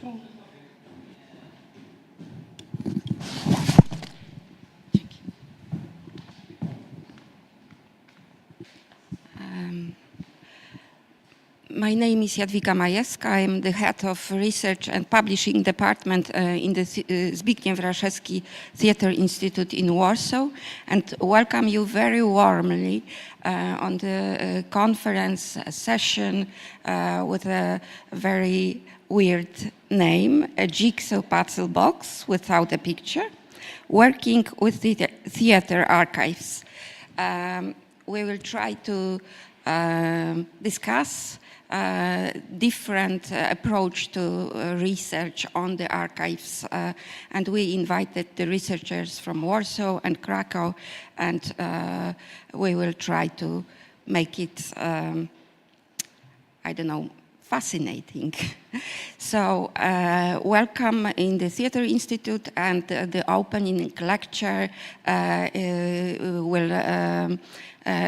My name is Jadwiga Majewska. I am the head of research and publishing department in the Zbigniew Raszewski Theatre Institute in Warsaw, and welcome you very warmly on the conference session with a very weird name, a jigsaw puzzle box without a picture, working with the theatre archives. We will try to discuss different approach to research on the archives, and we invited the researchers from Warsaw and Krakow, and we will try to make it, I don't know, fascinating. So welcome in the Theatre Institute, and the opening lecture will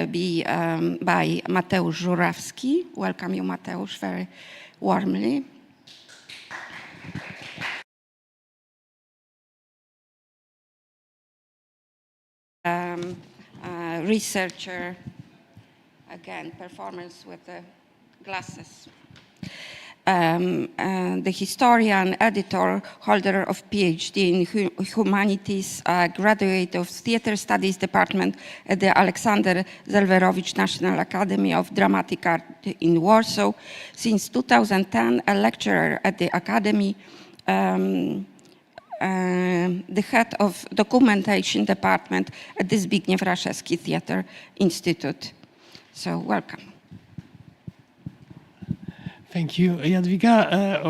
be by Mateusz Żurawski. Welcome you, Mateusz, very warmly. Researcher, again, performance with the glasses. The historian, editor, holder of PhD in humanities, graduate of Theatre Studies Department at the Aleksander Zelwerowicz National Academy of Dramatic Art in Warsaw. Since 2010, a lecturer at the Academy, the head of documentation department at the Zbigniew Raszewski Theatre Institute. So welcome. Thank you, Jadwiga.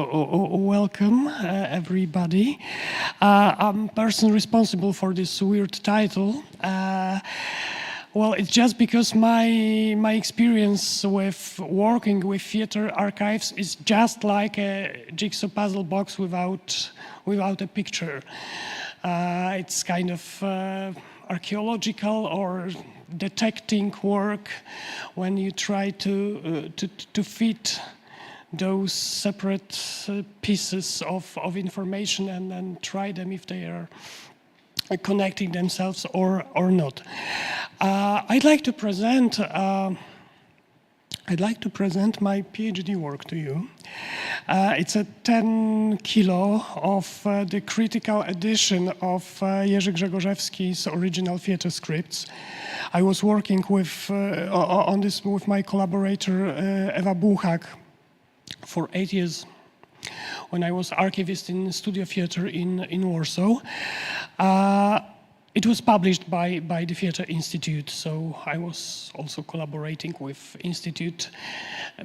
Welcome, everybody. I'm person responsible for this weird title. Well, it's just because my experience with working with theater archives is just like a jigsaw puzzle box without a picture. It's kind of archaeological or detecting work when you try to fit those separate pieces of information and try them if they are connecting themselves or not. I'd like to present my PhD work to you. It's a 10 kilo of the critical edition of Jerzy Grzegorzewski's original theatre scripts. I was working on this with my collaborator Ewa Buchak for 8 years when I was archivist in Studio Theatre in Warsaw. It was published by the Theatre Institute, so I was also collaborating with Institute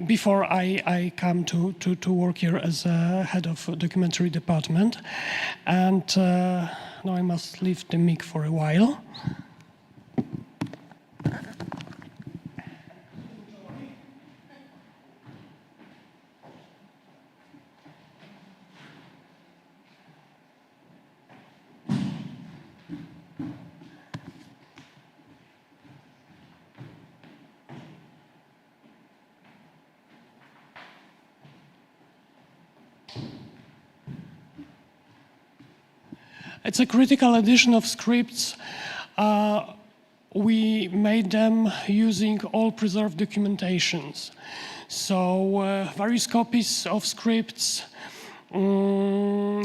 before I come to work here as a head of documentary department. And now I must leave the mic for a while. It's a critical edition of scripts. We made them using all preserved documentations. So various copies of scripts,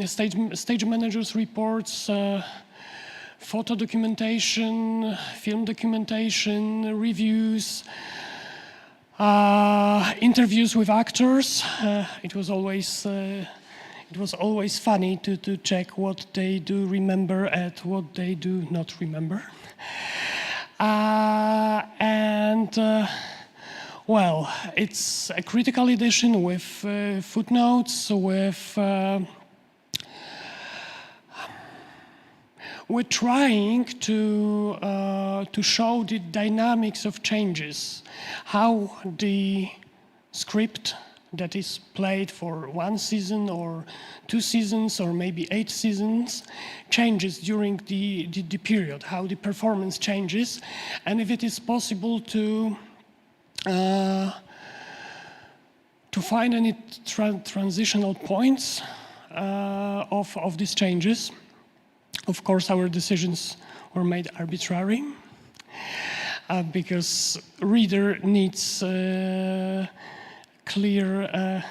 stage managers' reports, photo documentation, film documentation, reviews, interviews with actors. It was always funny to check what they do remember and what they do not remember. Well, it's a critical edition with footnotes, we're trying to show the dynamics of changes, how the script that is played for 1 season or 2 seasons or maybe 8 seasons changes during the period, how the performance changes, and if it is possible to find any transitional points of these changes. Of course, our decisions were made arbitrary because reader needs clear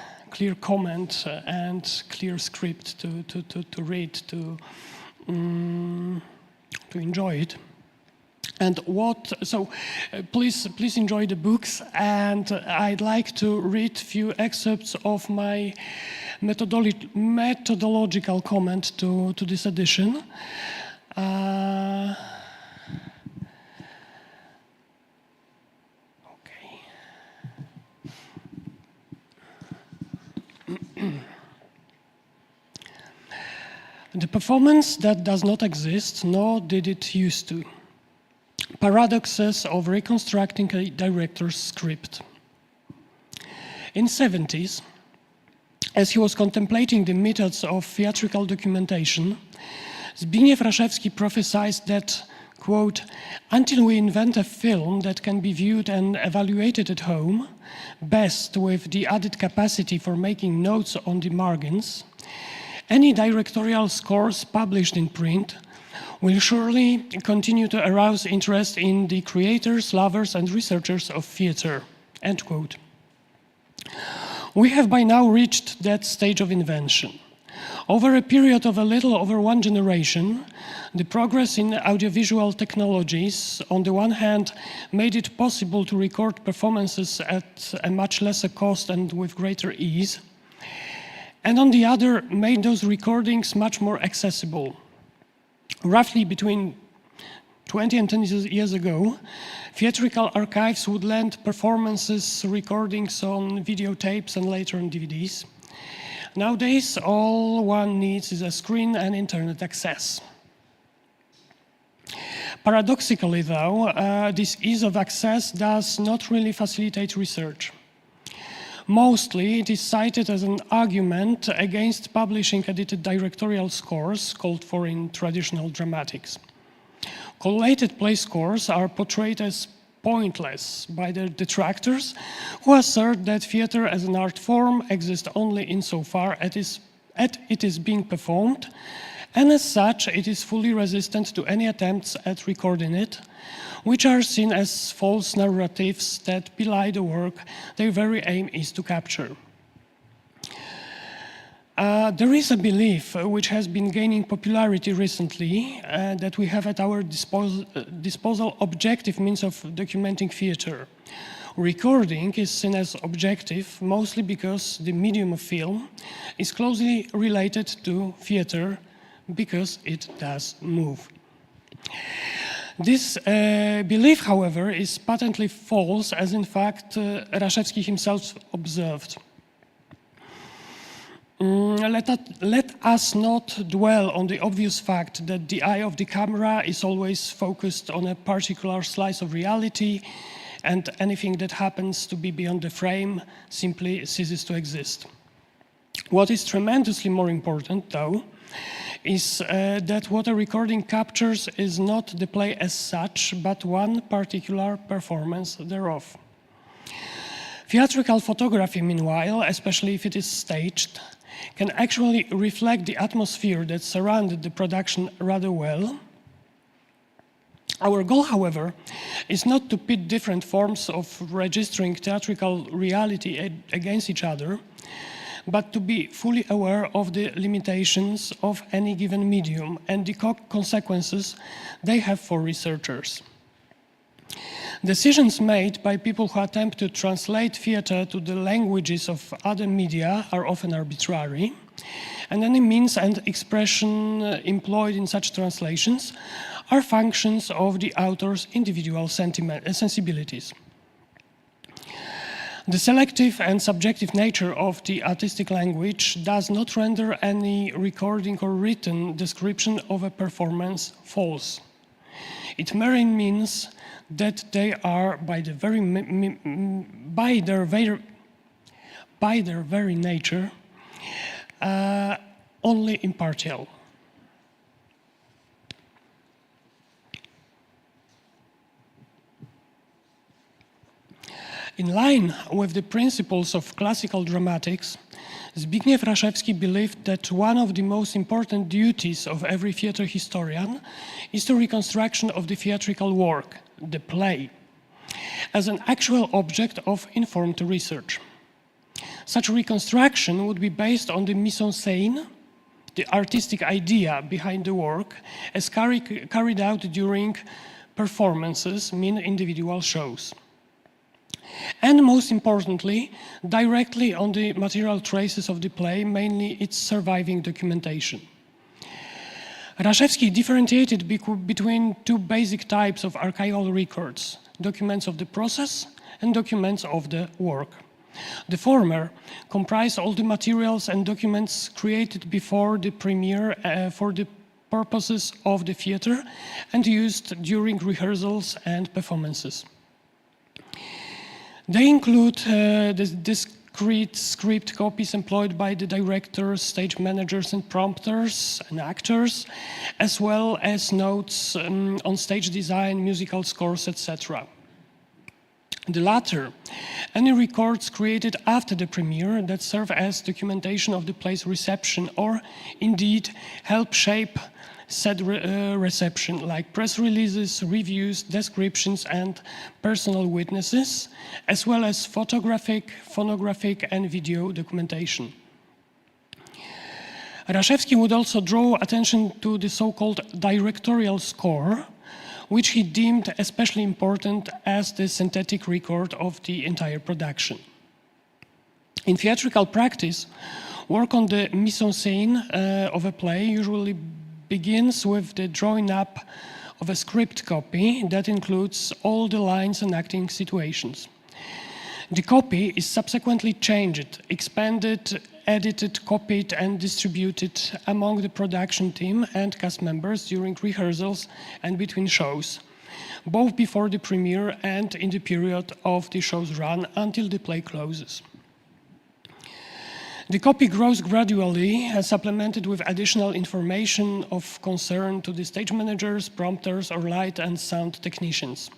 comment and clear script to read, to enjoy it. And please enjoy the books, and I'd like to read a few excerpts of my methodological comment to this edition. The performance that does not exist, nor did it used to. Paradoxes of reconstructing a director's script. In the 70s, as he was contemplating the methods of theatrical documentation, Zbigniew Raszewski prophesied that, quote, until we invent a film that can be viewed and evaluated at home, best with the added capacity for making notes on the margins, any directorial scores published in print will surely continue to arouse interest in the creators, lovers, and researchers of theater, end quote. We have by now reached that stage of invention. Over a period of a little over one generation, the progress in audiovisual technologies, on the one hand, made it possible to record performances at a much lesser cost and with greater ease, and on the other, made those recordings much more accessible. Roughly between 20 and 10 years ago, theatrical archives would lend performances, recordings on videotapes and later on DVDs. Nowadays, all one needs is a screen and internet access. Paradoxically, though, this ease of access does not really facilitate research. Mostly, it is cited as an argument against publishing edited directorial scores, called for in traditional dramatics. Collated play scores are portrayed as pointless by their detractors, who assert that theater as an art form exists only insofar as it is being performed, and as such, it is fully resistant to any attempts at recording it, which are seen as false narratives that belie the work their very aim is to capture. There is a belief which has been gaining popularity recently that we have at our disposal objective means of documenting theater. Recording is seen as objective mostly because the medium of film is closely related to theater because it does move. This belief, however, is patently false, as in fact Raszewski himself observed. Let us not dwell on the obvious fact that the eye of the camera is always focused on a particular slice of reality, and anything that happens to be beyond the frame simply ceases to exist. What is tremendously more important, though, is that what a recording captures is not the play as such, but one particular performance thereof. Theatrical photography, meanwhile, especially if it is staged, can actually reflect the atmosphere that surrounded the production rather well. Our goal, however, is not to pit different forms of registering theatrical reality against each other, but to be fully aware of the limitations of any given medium and the consequences they have for researchers. Decisions made by people who attempt to translate theater to the languages of other media are often arbitrary, and any means and expression employed in such translations are functions of the author's individual sensibilities. The selective and subjective nature of the artistic language does not render any recording or written description of a performance false. It merely means that they are, by their very nature, only impartial. In line with the principles of classical dramatics, Zbigniew Raszewski believed that one of the most important duties of every theater historian is the reconstruction of the theatrical work, the play, as an actual object of informed research. Such reconstruction would be based on the mise-en-scène, the artistic idea behind the work, as carried out during performances, mean individual shows. And most importantly, directly on the material traces of the play, mainly its surviving documentation. Raszewski differentiated between two basic types of archival records: documents of the process and documents of the work. The former comprise all the materials and documents created before the premiere for the purposes of the theater and used during rehearsals and performances. They include the discrete script copies employed by the directors, stage managers and prompters and actors, as well as notes on stage design, musical scores, etc. The latter, any records created after the premiere that serve as documentation of the play's reception or indeed help shape said reception, like press releases, reviews, descriptions and personal witnesses, as well as photographic, phonographic and video documentation. Raszewski would also draw attention to the so-called directorial score, which he deemed especially important as the synthetic record of the entire production. In theatrical practice, work on the mise-en-scène of a play usually begins with the drawing up of a script copy that includes all the lines and acting situations. The copy is subsequently changed, expanded, edited, copied and distributed among the production team and cast members during rehearsals and between shows, both before the premiere and in the period of the show's run until the play closes. The copy grows gradually, supplemented with additional information of concern to the stage managers, prompters or light and sound technicians.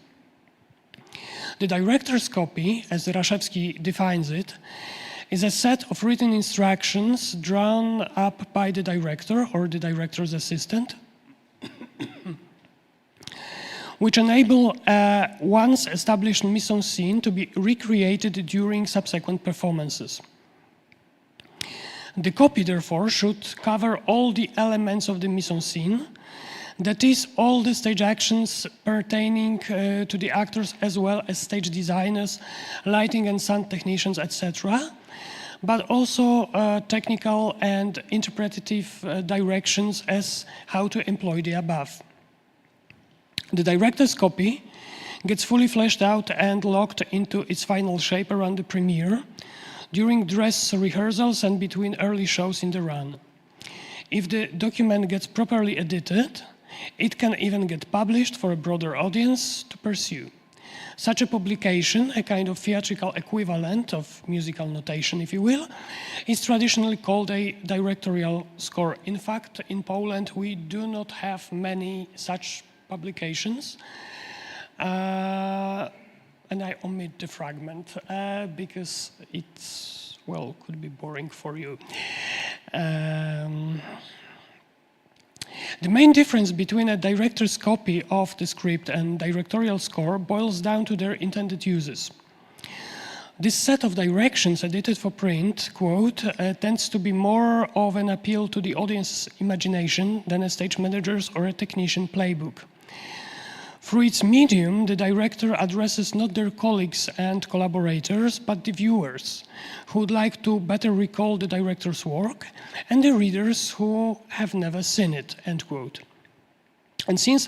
The director's copy, as Raszewski defines it, is a set of written instructions drawn up by the director or the director's assistant, which enable once established mise-en-scène to be recreated during subsequent performances. The copy, therefore, should cover all the elements of the mise-en-scène, that is, all the stage actions pertaining to the actors as well as stage designers, lighting and sound technicians, etc., but also technical and interpretative directions as how to employ the above. The director's copy gets fully fleshed out and locked into its final shape around the premiere, during dress rehearsals and between early shows in the run. If the document gets properly edited, it can even get published for a broader audience to pursue. Such a publication, a kind of theatrical equivalent of musical notation, if you will, is traditionally called a directorial score. In fact, in Poland, we do not have many such publications. And I omit the fragment because it's, well, could be boring for you. The main difference between a director's copy of the script and directorial score boils down to their intended uses. This set of directions edited for print, quote, tends to be more of an appeal to the audience's imagination than a stage manager's or a technician playbook. Through its medium, the director addresses not their colleagues and collaborators, but the viewers, who would like to better recall the director's work, and the readers who have never seen it, end quote. And since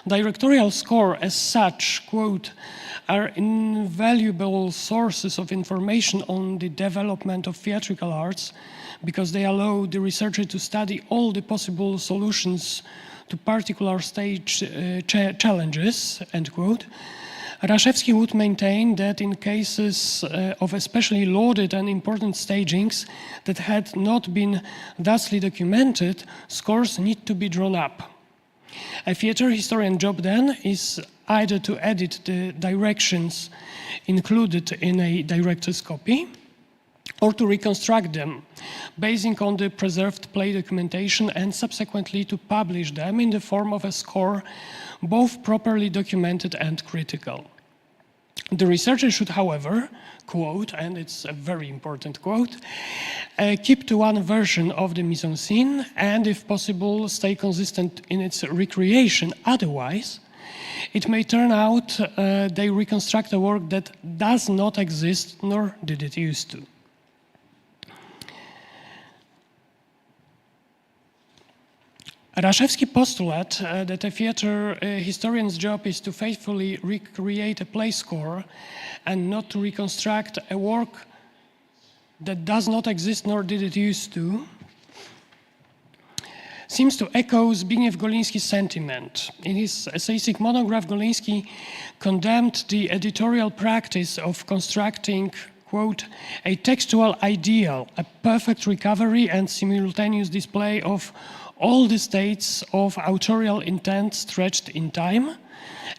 directorial score as such, quote, are invaluable sources of information on the development of theatrical arts, because they allow the researcher to study all the possible solutions to particular stage challenges, end quote, Raszewski would maintain that in cases of especially lauded and important stagings that had not been thusly documented, scores need to be drawn up. A theater historian job then is either to edit the directions included in a director's copy, or to reconstruct them, basing on the preserved play documentation, and subsequently to publish them in the form of a score, both properly documented and critical. The researcher should, however, quote, and it's a very important quote, keep to one version of the mise-en-scène and, if possible, stay consistent in its recreation. Otherwise, it may turn out they reconstruct a work that does not exist, nor did it used to. Raszewski postulates that a theater historian's job is to faithfully recreate a play score and not to reconstruct a work that does not exist nor did it used to, seems to echo Zbigniew Goliński's sentiment. In his essayistic monograph, Goliński condemned the editorial practice of constructing, quote, a textual ideal, a perfect recovery and simultaneous display of all the states of authorial intent stretched in time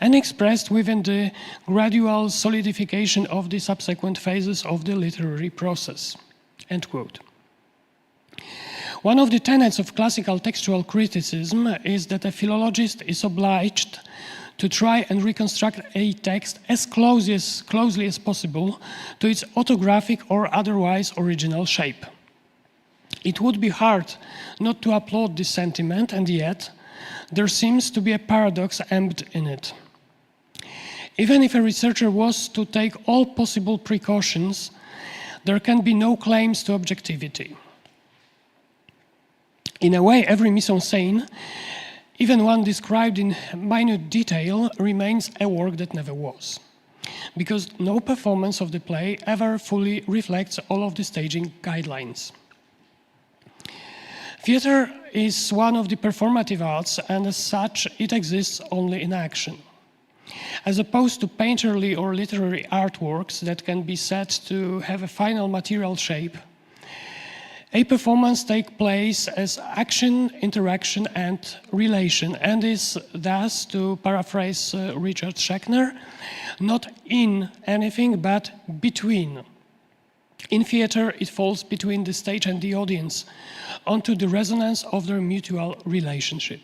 and expressed within the gradual solidification of the subsequent phases of the literary process, end quote. One of the tenets of classical textual criticism is that a philologist is obliged to try and reconstruct a text as closely as possible to its autographic or otherwise original shape. It would be hard not to applaud this sentiment, and yet there seems to be a paradox embedded in it. Even if a researcher was to take all possible precautions, there can be no claims to objectivity. In a way, every mise-en-scène, even one described in minute detail, remains a work that never was, because no performance of the play ever fully reflects all of the staging guidelines. Theater is one of the performative arts, and as such, it exists only in action. As opposed to painterly or literary artworks that can be said to have a final material shape, a performance takes place as action, interaction, and relation, and is thus, to paraphrase Richard Schechner, not in anything but between. In theater, it falls between the stage and the audience, onto the resonance of their mutual relationship.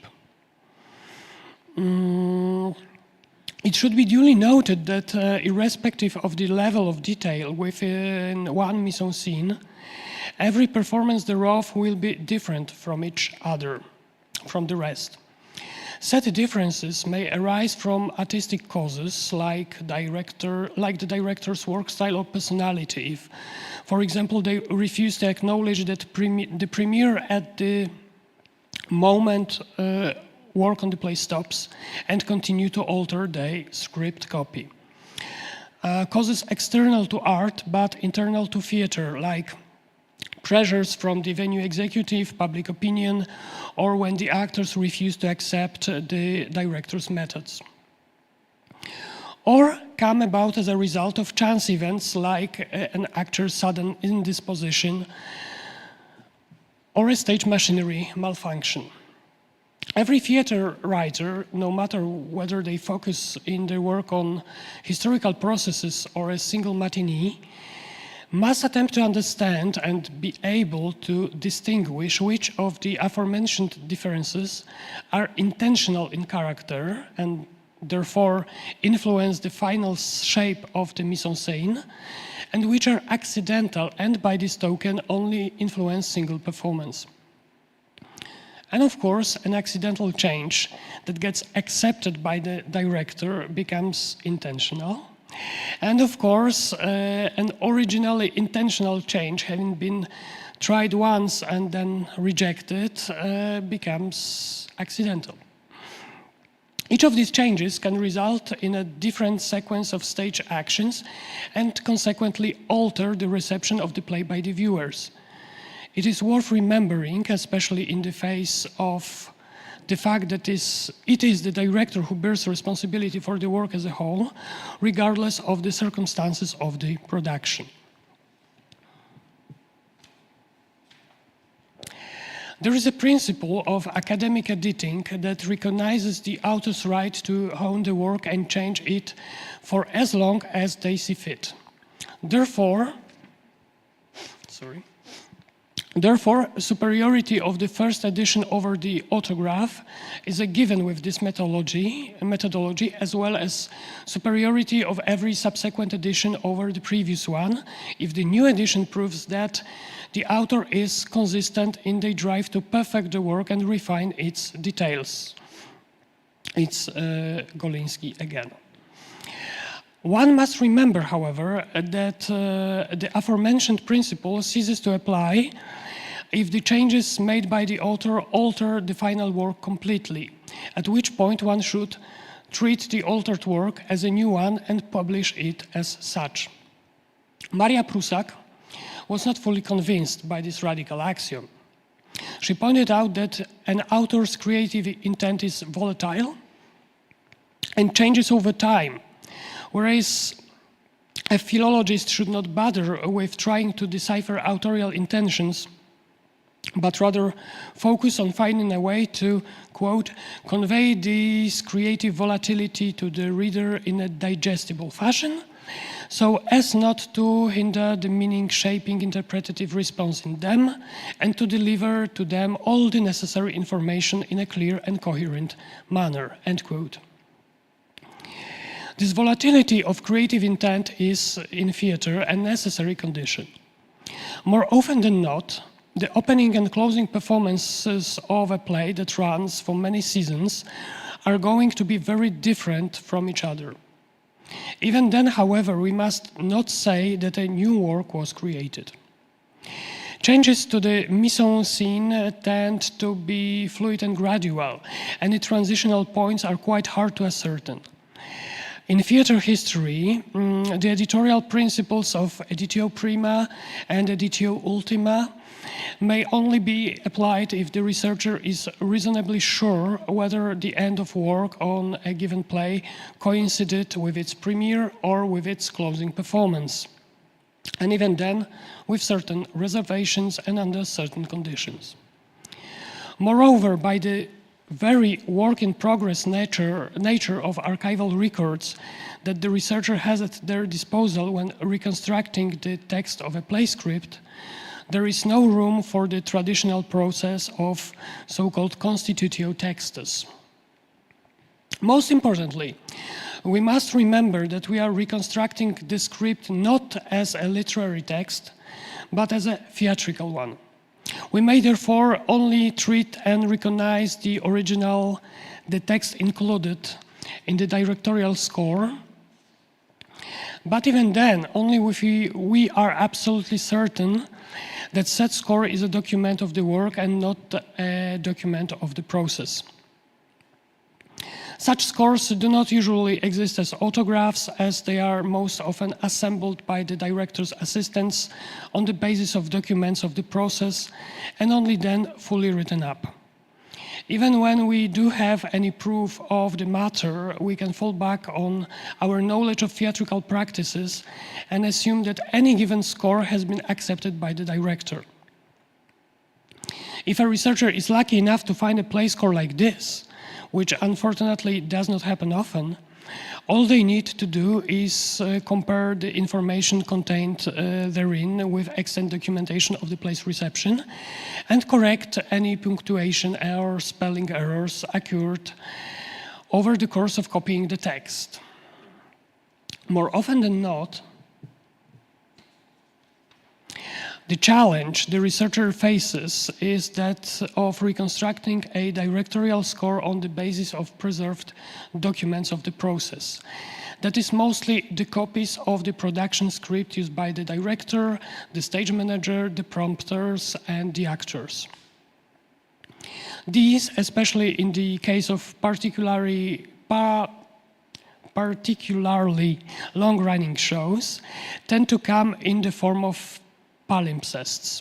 It should be duly noted that irrespective of the level of detail within one mise-en-scène, every performance thereof will be different from each other, from the rest. Such differences may arise from artistic causes like the director's work style or personality. If, for example, they refuse to acknowledge that the premiere at the moment work on the play stops and continue to alter the script copy. Causes external to art but internal to theater, like pressures from the venue executive, public opinion, or when the actors refuse to accept the director's methods. Or come about as a result of chance events like an actor's sudden indisposition or a stage machinery malfunction. Every theater writer, no matter whether they focus in their work on historical processes or a single matinee, must attempt to understand and be able to distinguish which of the aforementioned differences are intentional in character and therefore influence the final shape of the mise-en-scène, and which are accidental and by this token only influence single performance. And of course, an accidental change that gets accepted by the director becomes intentional. And of course, an originally intentional change, having been tried once and then rejected, becomes accidental. Each of these changes can result in a different sequence of stage actions and consequently alter the reception of the play by the viewers. It is worth remembering, especially in the face of the fact that it is the director who bears responsibility for the work as a whole, regardless of the circumstances of the production. There is a principle of academic editing that recognizes the author's right to own the work and change it for as long as they see fit. Therefore, Therefore, superiority of the first edition over the autograph is a given with this methodology, as well as superiority of every subsequent edition over the previous one, if the new edition proves that the author is consistent in the drive to perfect the work and refine its details. It's Goliński again. One must remember, however, that the aforementioned principle ceases to apply if the changes made by the author alter the final work completely, at which point one should treat the altered work as a new one and publish it as such. Maria Prusak was not fully convinced by this radical axiom. She pointed out that an author's creative intent is volatile and changes over time, whereas a philologist should not bother with trying to decipher authorial intentions, but rather focus on finding a way to, quote, convey this creative volatility to the reader in a digestible fashion, so as not to hinder the meaning-shaping interpretative response in them, and to deliver to them all the necessary information in a clear and coherent manner, end quote. This volatility of creative intent is, in theater, a necessary condition. More often than not, the opening and closing performances of a play that runs for many seasons are going to be very different from each other. Even then, however, we must not say that a new work was created. Changes to the mise-en-scene tend to be fluid and gradual, and the transitional points are quite hard to ascertain. In theater history, the editorial principles of editio prima and editio ultima may only be applied if the researcher is reasonably sure whether the end of work on a given play coincided with its premiere or with its closing performance, and even then with certain reservations and under certain conditions. Moreover, by the very work-in-progress nature of archival records that the researcher has at their disposal when reconstructing the text of a play script, there is no room for the traditional process of so-called constitutio textus. Most importantly, we must remember that we are reconstructing the script not as a literary text, but as a theatrical one. We may therefore only treat and recognize the original, the text included in the directorial score, but even then, only if we are absolutely certain that said score is a document of the work and not a document of the process. Such scores do not usually exist as autographs, as they are most often assembled by the director's assistants on the basis of documents of the process and only then fully written up. Even when we do have any proof of the matter, we can fall back on our knowledge of theatrical practices and assume that any given score has been accepted by the director. If a researcher is lucky enough to find a play score like this, which unfortunately does not happen often, all they need to do is compare the information contained therein with extant documentation of the play's reception and correct any punctuation or spelling errors occurred over the course of copying the text. More often than not, the challenge the researcher faces is that of reconstructing a directorial score on the basis of preserved documents of the process. That is mostly the copies of the production script used by the director, the stage manager, the prompters, and the actors. These, especially in the case of particularly long-running shows, tend to come in the form of palimpsests.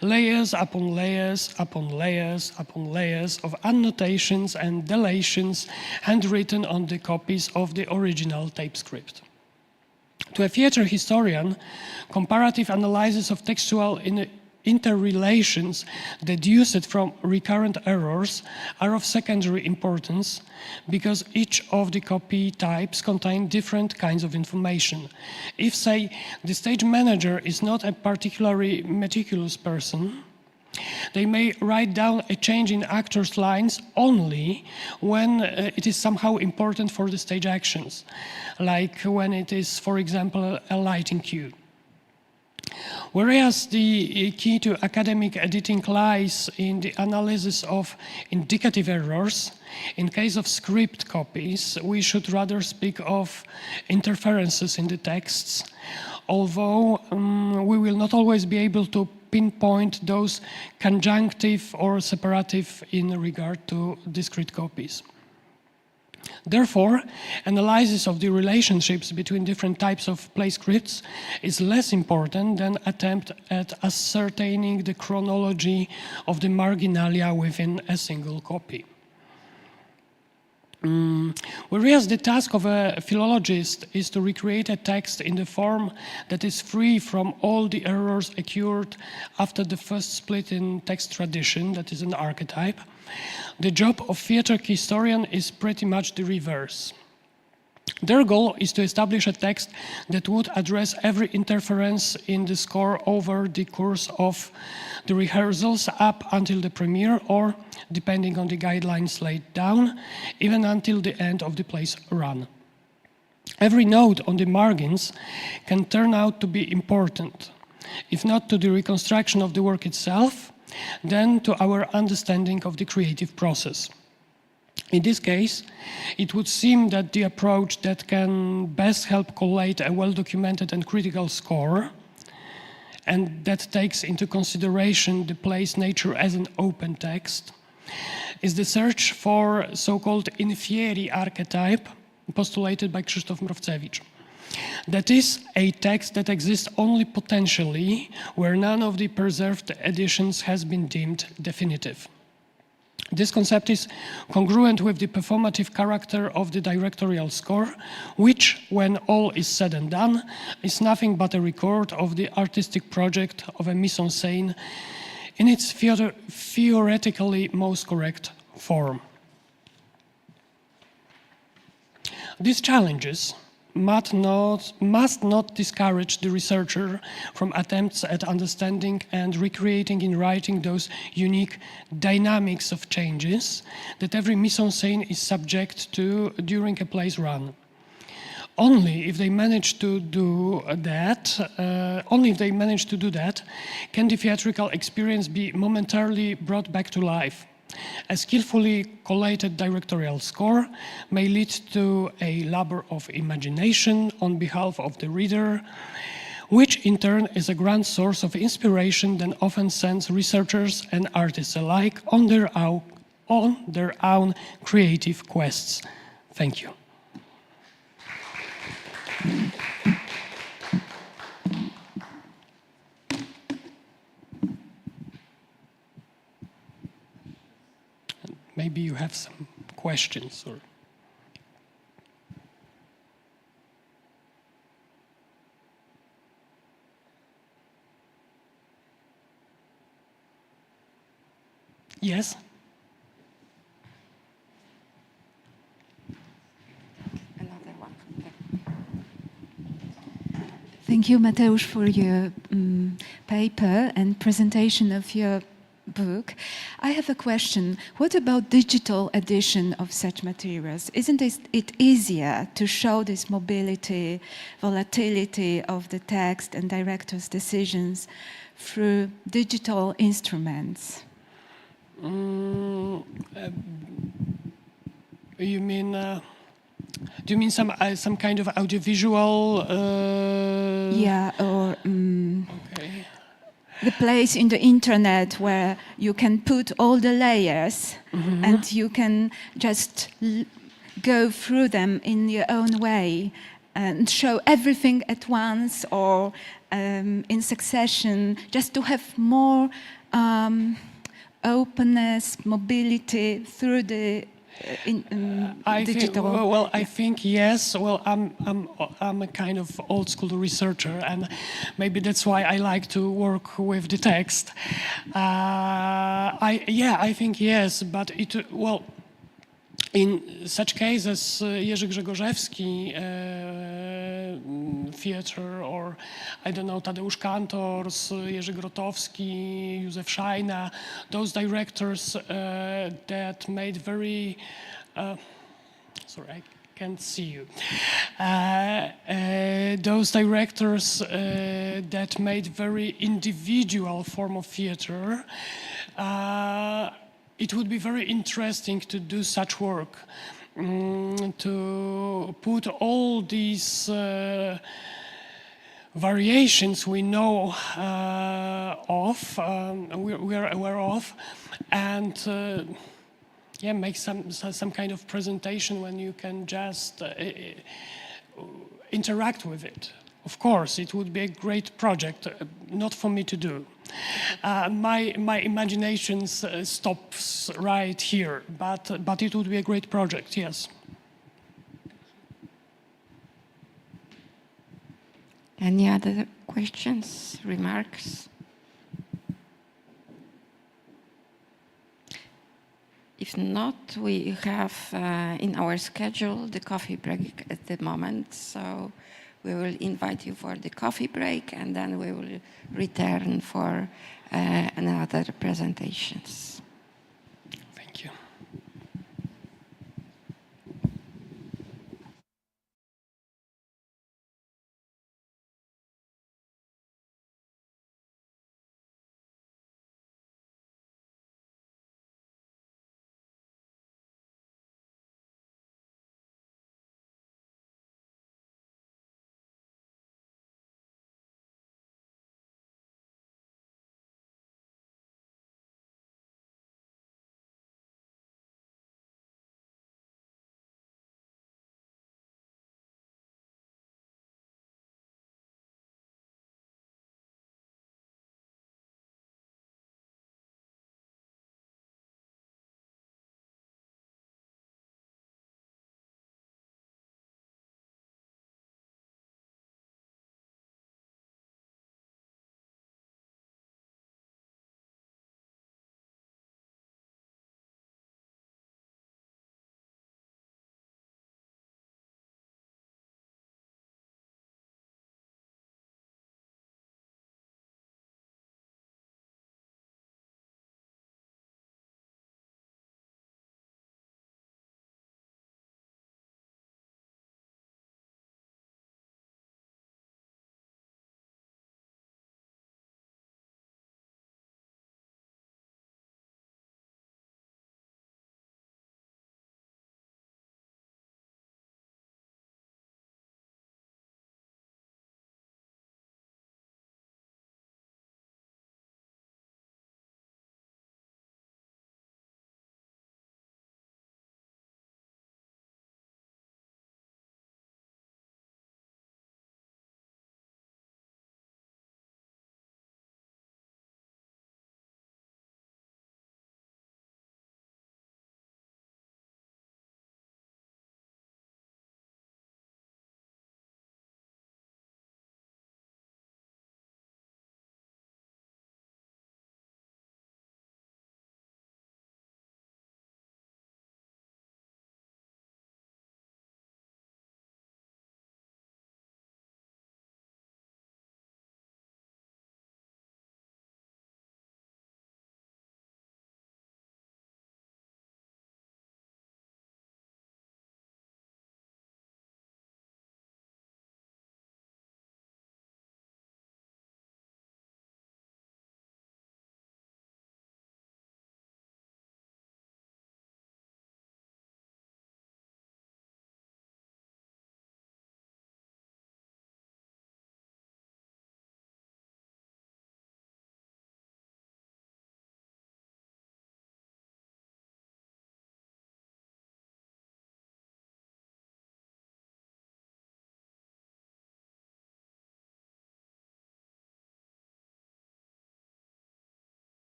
Layers upon layers upon layers upon layers of annotations and deletions handwritten on the copies of the original tape script. To a theater historian, comparative analysis of textual interrelations deduced from recurrent errors are of secondary importance because each of the copy types contain different kinds of information. If, say, the stage manager is not a particularly meticulous person, they may write down a change in actors' lines only when it is somehow important for the stage actions, like when it is, for example, a lighting cue. Whereas the key to academic editing lies in the analysis of indicative errors, in case of script copies, we should rather speak of interferences in the texts, although we will not always be able to pinpoint those conjunctive or separative in regard to discrete copies. Therefore, analysis of the relationships between different types of play scripts is less important than attempt at ascertaining the chronology of the marginalia within a single copy. Whereas the task of a philologist is to recreate a text in the form that is free from all the errors occurred after the first split in text tradition, that is an archetype, the job of theater historian is pretty much the reverse. Their goal is to establish a text that would address every interference in the score over the course of the rehearsals up until the premiere, or, depending on the guidelines laid down, even until the end of the play's run. Every note on the margins can turn out to be important, if not to the reconstruction of the work itself, then to our understanding of the creative process. In this case, it would seem that the approach that can best help collate a well-documented and critical score, and that takes into consideration the play's nature as an open text, is the search for so-called in fieri archetype postulated by Krzysztof Mrowcewicz. That is, a text that exists only potentially, where none of the preserved editions has been deemed definitive. This concept is congruent with the performative character of the directorial score, which, when all is said and done, is nothing but a record of the artistic project of a mise-en-scène in its theoretically most correct form. These challenges must not discourage the researcher from attempts at understanding and recreating in writing those unique dynamics of changes that every mise-en-scène is subject to during a play's run. Only if they manage to do that, can the theatrical experience be momentarily brought back to life. A skillfully collated directorial score may lead to a labor of imagination on behalf of the reader, which in turn is a grand source of inspiration that often sends researchers and artists alike on their own creative quests. Thank you. Maybe you have some questions or... Yes? Another one. Thank you, Mateusz, for your paper and presentation of your book. I have a question. What about digital edition of such materials? Isn't it easier to show this mobility, volatility of the text and director's decisions through digital instruments? You mean? Do you mean some kind of audiovisual? Yeah, or Okay. the place in the internet where you can put all the layers and you can just go through them in your own way and show everything at once or in succession, just to have more openness, mobility through the in I digital? think, I think yes. Well, I'm a kind of old school researcher, and maybe that's why I like to work with the text. I think yes, but in such cases, Jerzy Grzegorzewski theater, or I don't know, Tadeusz Kantors, Jerzy Grotowski, Józef Szajna, those directors that made very, sorry, I can't see you. Those directors that made very individual form of theater. It would be very interesting to do such work, to put all these variations we know of, we are aware of, and make some kind of presentation when you can just interact with it. Of course, it would be a great project, not for me to do. My imagination stops right here, but it would be a great project, yes. Any other questions, remarks? If not, we have in our schedule the coffee break at the moment, so we will invite you for the coffee break, and then we will return for another presentations.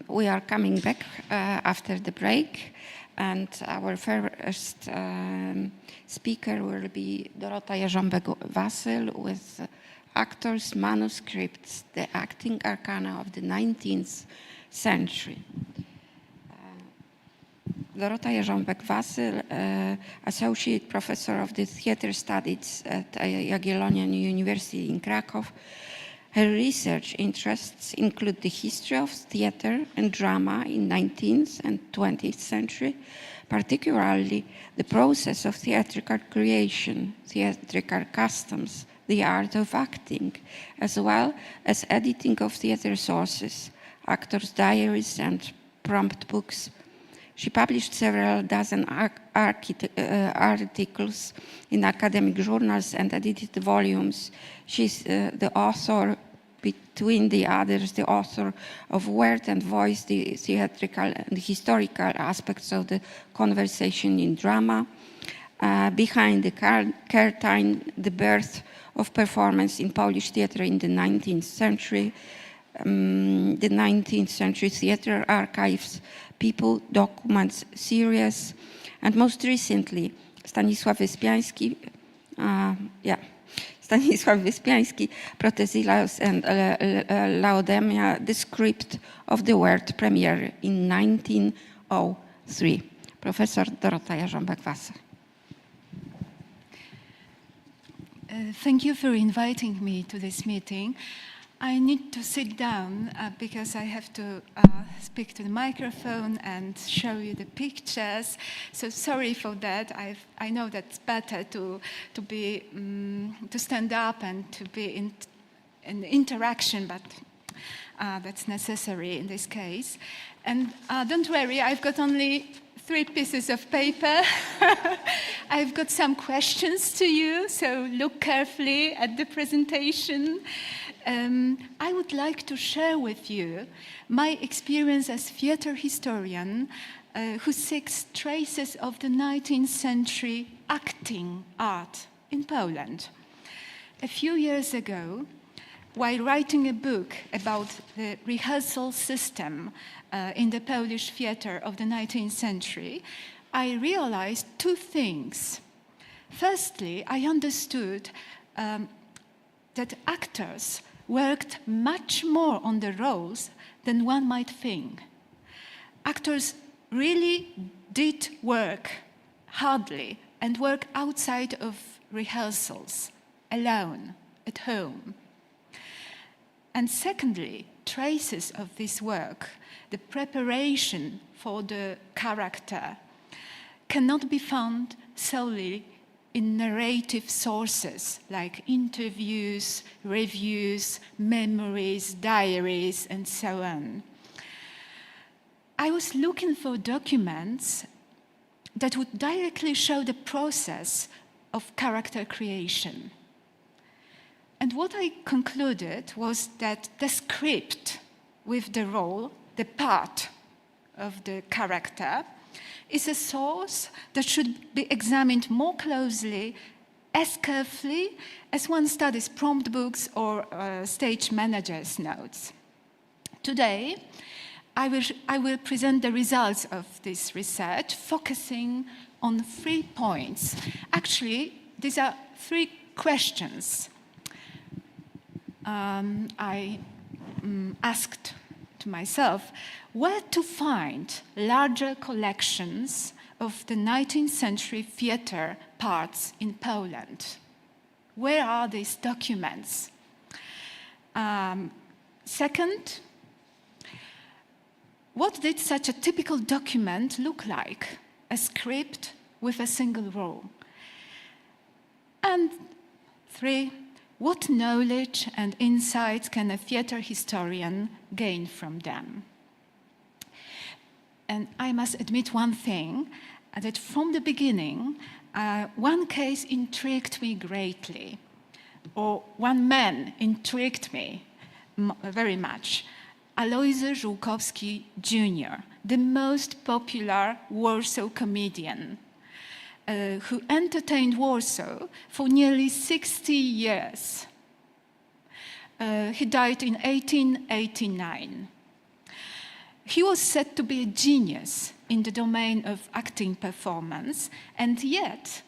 we are coming back after the break, and our first speaker will be Dorota Jarząbek-Wasyl with Actors' Manuscripts, the Acting Arcana of the 19th Century. Dorota Jarząbek-Wasyl, Associate Professor of the Theatre Studies at Jagiellonian University in Krakow. Her research interests include the history of theatre and drama in 19th and 20th century, particularly the process of theatrical creation, theatrical customs, the art of acting, as well as editing of theatre sources, actors' diaries and prompt books. She published several dozen articles in academic journals and edited volumes. She's the author, between the others, the author of Word and Voice, the theatrical and historical aspects of the conversation in drama. Behind the curtain, the birth of performance in Polish theatre in the 19th century, the 19th century theatre archives, People, Documents, Series, and most recently, Stanisław Wyspiański, Protesilaus and Laodemia, the script of the Word premiere in 1903. Professor Dorota Jarząbek-Wasyl. Thank you for inviting me to this meeting. I need to sit down because I have to speak to the microphone and show you the pictures. So sorry for that. I know that's better to stand up and to be in interaction, but that's necessary in this case. And don't worry, I've got only 3 pieces of paper. I've got some questions to you, so look carefully at the presentation. I would like to share with you my experience as theater historian who seeks traces of the 19th century acting art in Poland. A few years ago, while writing a book about the rehearsal system in the Polish theater of the 19th century, I realized 2 things. Firstly, I understood that actors worked much more on the roles than one might think. Actors really did work hardly and work outside of rehearsals, alone, at home. And secondly, traces of this work, the preparation for the character, cannot be found solely in narrative sources like interviews, reviews, memories, diaries, and so on. I was looking for documents that would directly show the process of character creation. And what I concluded was that the script with the role, the part of the character, is a source that should be examined more closely, as carefully as one studies prompt books or stage manager's notes. Today, I will present the results of this research, focusing on 3 points. Actually, these are 3 questions. I asked to myself where to find larger collections of the 19th century theater parts in Poland. Where are these documents? Second, what did such a typical document look like? A script with a single role. And 3, what knowledge and insights can a theater historian gain from them? And I must admit one thing, that from the beginning, one case intrigued me greatly, or one man intrigued me very much. Alojzy Żółkowski Jr., the most popular Warsaw comedian, who entertained Warsaw for nearly 60 years. He died in 1889. He was said to be a genius in the domain of acting performance, and yet,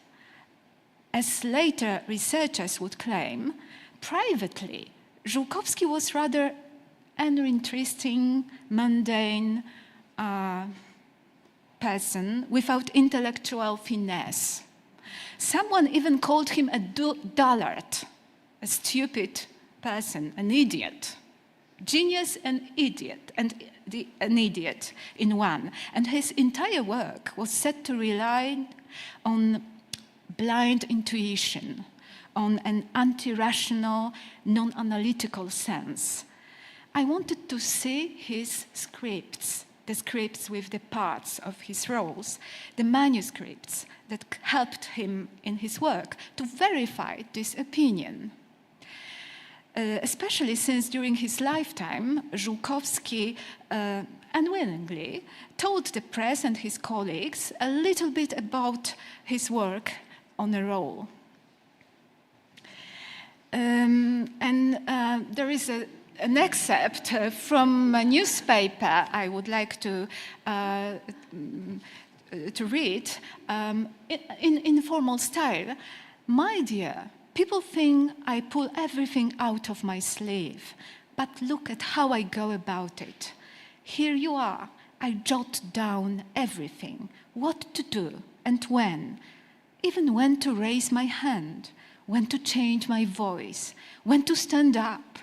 as later researchers would claim, privately, Żułkowski was rather an interesting, mundane person without intellectual finesse. Someone even called him a dullard, a stupid person, an idiot. Genius and idiot, and an idiot in one. And his entire work was said to rely on blind intuition, on an anti-rational, non-analytical sense. I wanted to see his scripts, the scripts with the parts of his roles, the manuscripts that helped him in his work, to verify this opinion. Especially since during his lifetime, Żułkowski unwillingly told the press and his colleagues a little bit about his work on a role. There is an excerpt from a newspaper I would like to read in informal style. My dear, people think I pull everything out of my sleeve, but look at how I go about it. Here you are. I jot down everything, what to do and when, even when to raise my hand, when to change my voice, when to stand up,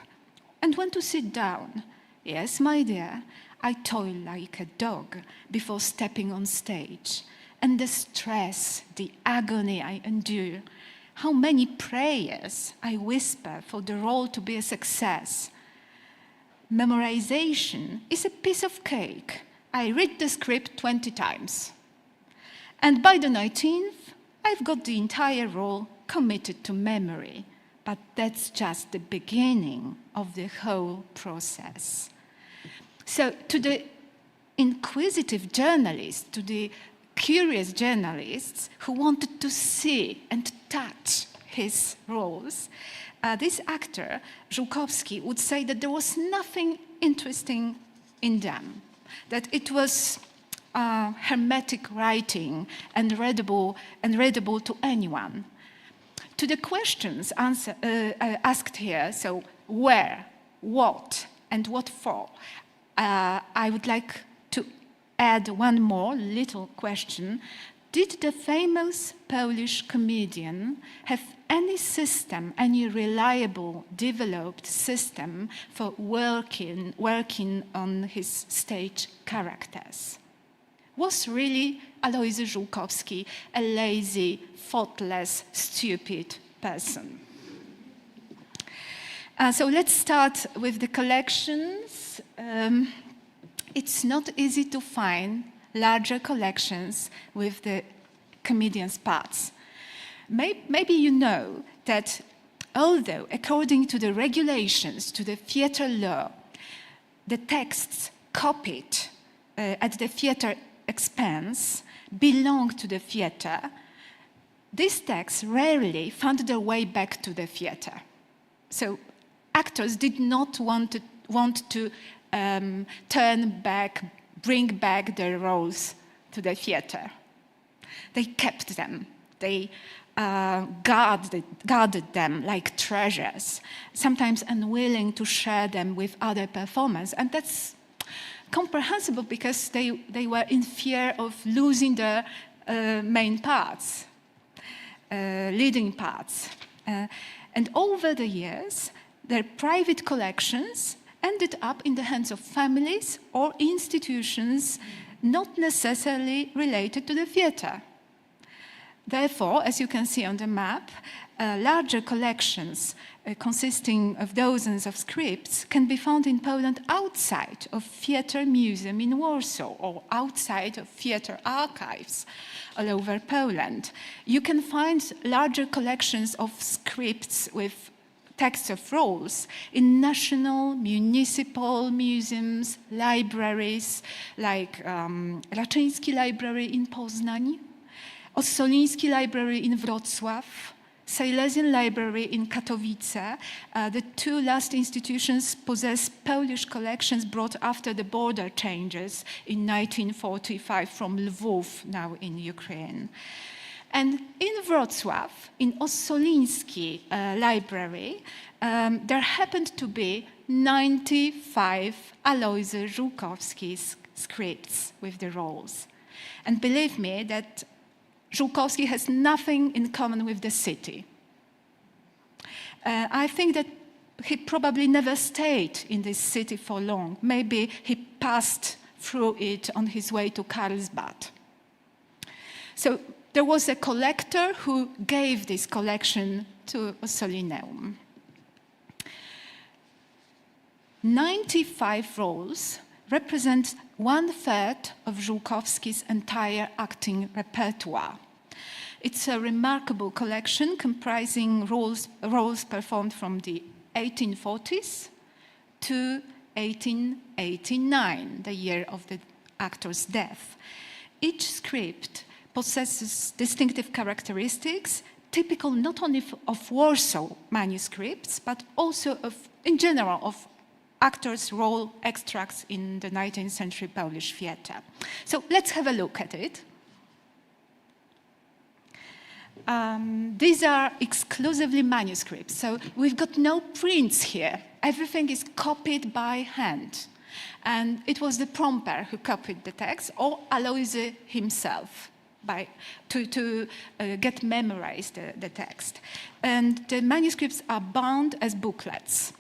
and when to sit down. Yes, my dear, I toil like a dog before stepping on stage. And the stress, the agony I endure, how many prayers I whisper for the role to be a success. Memorization is a piece of cake. I read the script 20 times. And by the 19th, I've got the entire role committed to memory. But that's just the beginning of the whole process. So to the inquisitive journalists, to the curious journalists who wanted to see and touch his roles, this actor, Żułkowski, would say that there was nothing interesting in them, that it was hermetic writing and readable to anyone. To the questions asked here, so where, what, and what for, I would like to add one more little question. Did the famous Polish comedian have any system, any reliable, developed system for working on his stage characters? Was really Alojzy Żułkowski a lazy, thoughtless, stupid person? So let's start with the collections. It's not easy to find larger collections with the comedian's parts. Maybe you know that although according to the regulations, to the theatre law, the texts copied at the theatre expense belong to the theatre, these texts rarely found their way back to the theatre. So actors did not want to bring back their roles to the theatre. They kept them. They guarded them like treasures, sometimes unwilling to share them with other performers. And that's comprehensible because they were in fear of losing their main parts, leading parts. And over the years, their private collections ended up in the hands of families or institutions not necessarily related to the theatre. Therefore, as you can see on the map, larger collections consisting of dozens of scripts can be found in Poland outside of Theatre Museum in Warsaw or outside of theatre archives all over Poland. You can find larger collections of scripts with texts of roles in national, municipal museums, libraries like Raczyński Library in Poznań, Ossoliński Library in Wrocław, Silesian Library in Katowice. The two last institutions possess Polish collections brought after the border changes in 1945 from Lwów, now in Ukraine. And in Wrocław, in Ossoliński Library, there happened to be 95 Alojzy Żółkowski's scripts with the rolls. And believe me that Żółkowski has nothing in common with the city. I think that he probably never stayed in this city for long. Maybe he passed through it on his way to Karlsbad. So there was a collector who gave this collection to Ossolineum. 95 rolls represent 1/3 of Żółkowski's entire acting repertoire. It's a remarkable collection comprising roles performed from the 1840s to 1889, the year of the actor's death. Each script possesses distinctive characteristics, typical not only of Warsaw manuscripts, but also in general, of actors' role extracts in the 19th century Polish theatre. So let's have a look at it. These are exclusively manuscripts, so we've got no prints here. Everything is copied by hand. And it was the prompter who copied the text, or Alojzy himself, to get memorized the text. And the manuscripts are bound as booklets.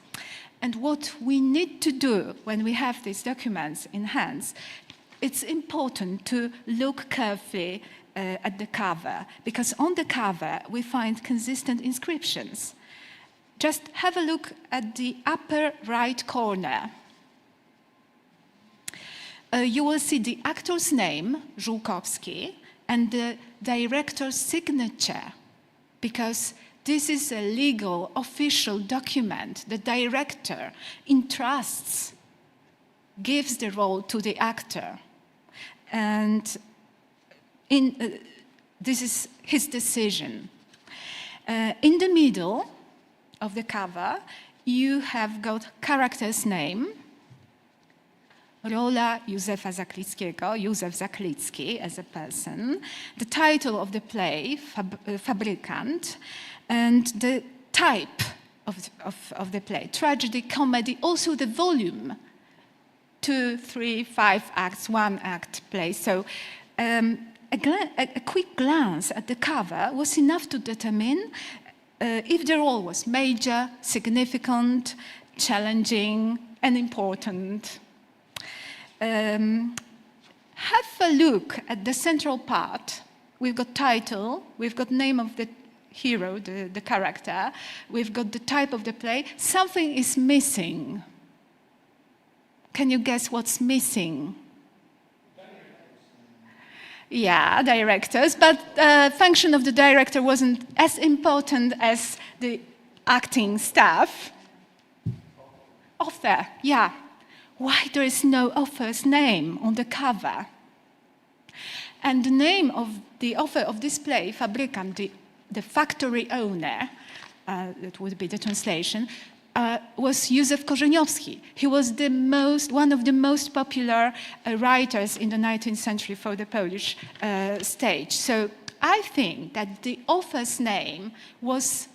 And what we need to do when we have these documents in hands, it's important to look carefully at the cover, because on the cover we find consistent inscriptions. Just have a look at the upper right corner. You will see the actor's name, Żółkowski, and the director's signature, because this is a legal, official document. The director entrusts, gives the role to the actor. And this is his decision. In the middle of the cover, you have got character's name, rola Józefa Zaklickiego, Józef Zaklicki as a person, the title of the play, Fabrykant, and the type of the play, tragedy, comedy, also the volume, 2, 3, 5 acts, 1 act play. So a quick glance at the cover was enough to determine if the role was major, significant, challenging, and important. Have a look at the central part. We've got title, we've got name of the hero, the character, we've got the type of the play. Something is missing. Can you guess what's missing? Yeah, directors, but function of the director wasn't as important as the acting staff. Author, yeah. Why there is no author's name on the cover? And the name of the author of this play, Fabrykant, the factory owner, that would be the translation, was Józef Korzeniowski. He was one of the most popular writers in the 19th century for the Polish stage. So I think that the author's name was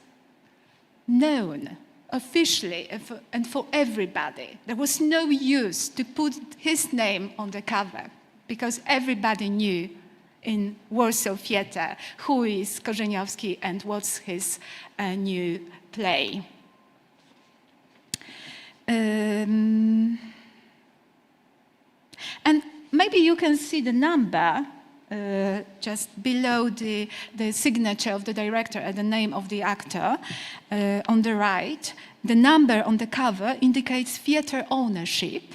known officially and for everybody. There was no use to put his name on the cover because everybody knew in Warsaw Theatre who is Korzeniowski and what's his new play. And maybe you can see the number just below the signature of the director and the name of the actor on the right. The number on the cover indicates theater ownership.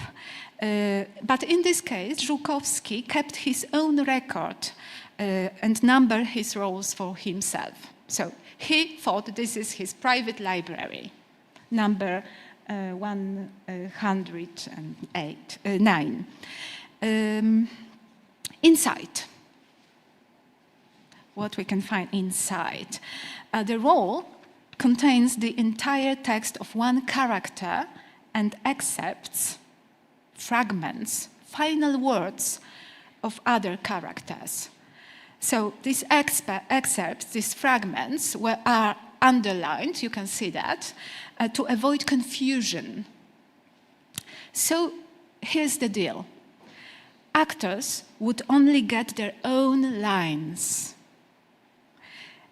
But in this case, Żółkowski kept his own record and numbered his roles for himself. So he thought this is his private library, number 109. Inside. What we can find inside. The role contains the entire text of one character and accepts fragments, final words of other characters. So these excerpts, these fragments, are underlined, you can see that, to avoid confusion. So here's the deal. Actors would only get their own lines,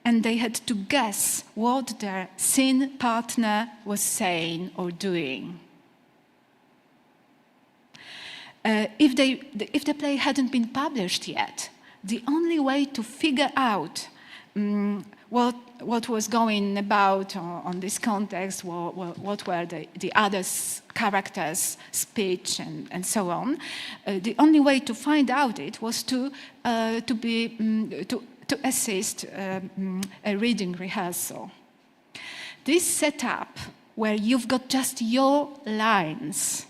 and they had to guess what their scene partner was saying or doing. If the play hadn't been published yet, the only way to figure out what was going about on this context, what were the other characters' speech and so on, the only way to find out it was to assist a reading rehearsal. This setup, where you've got just your lines,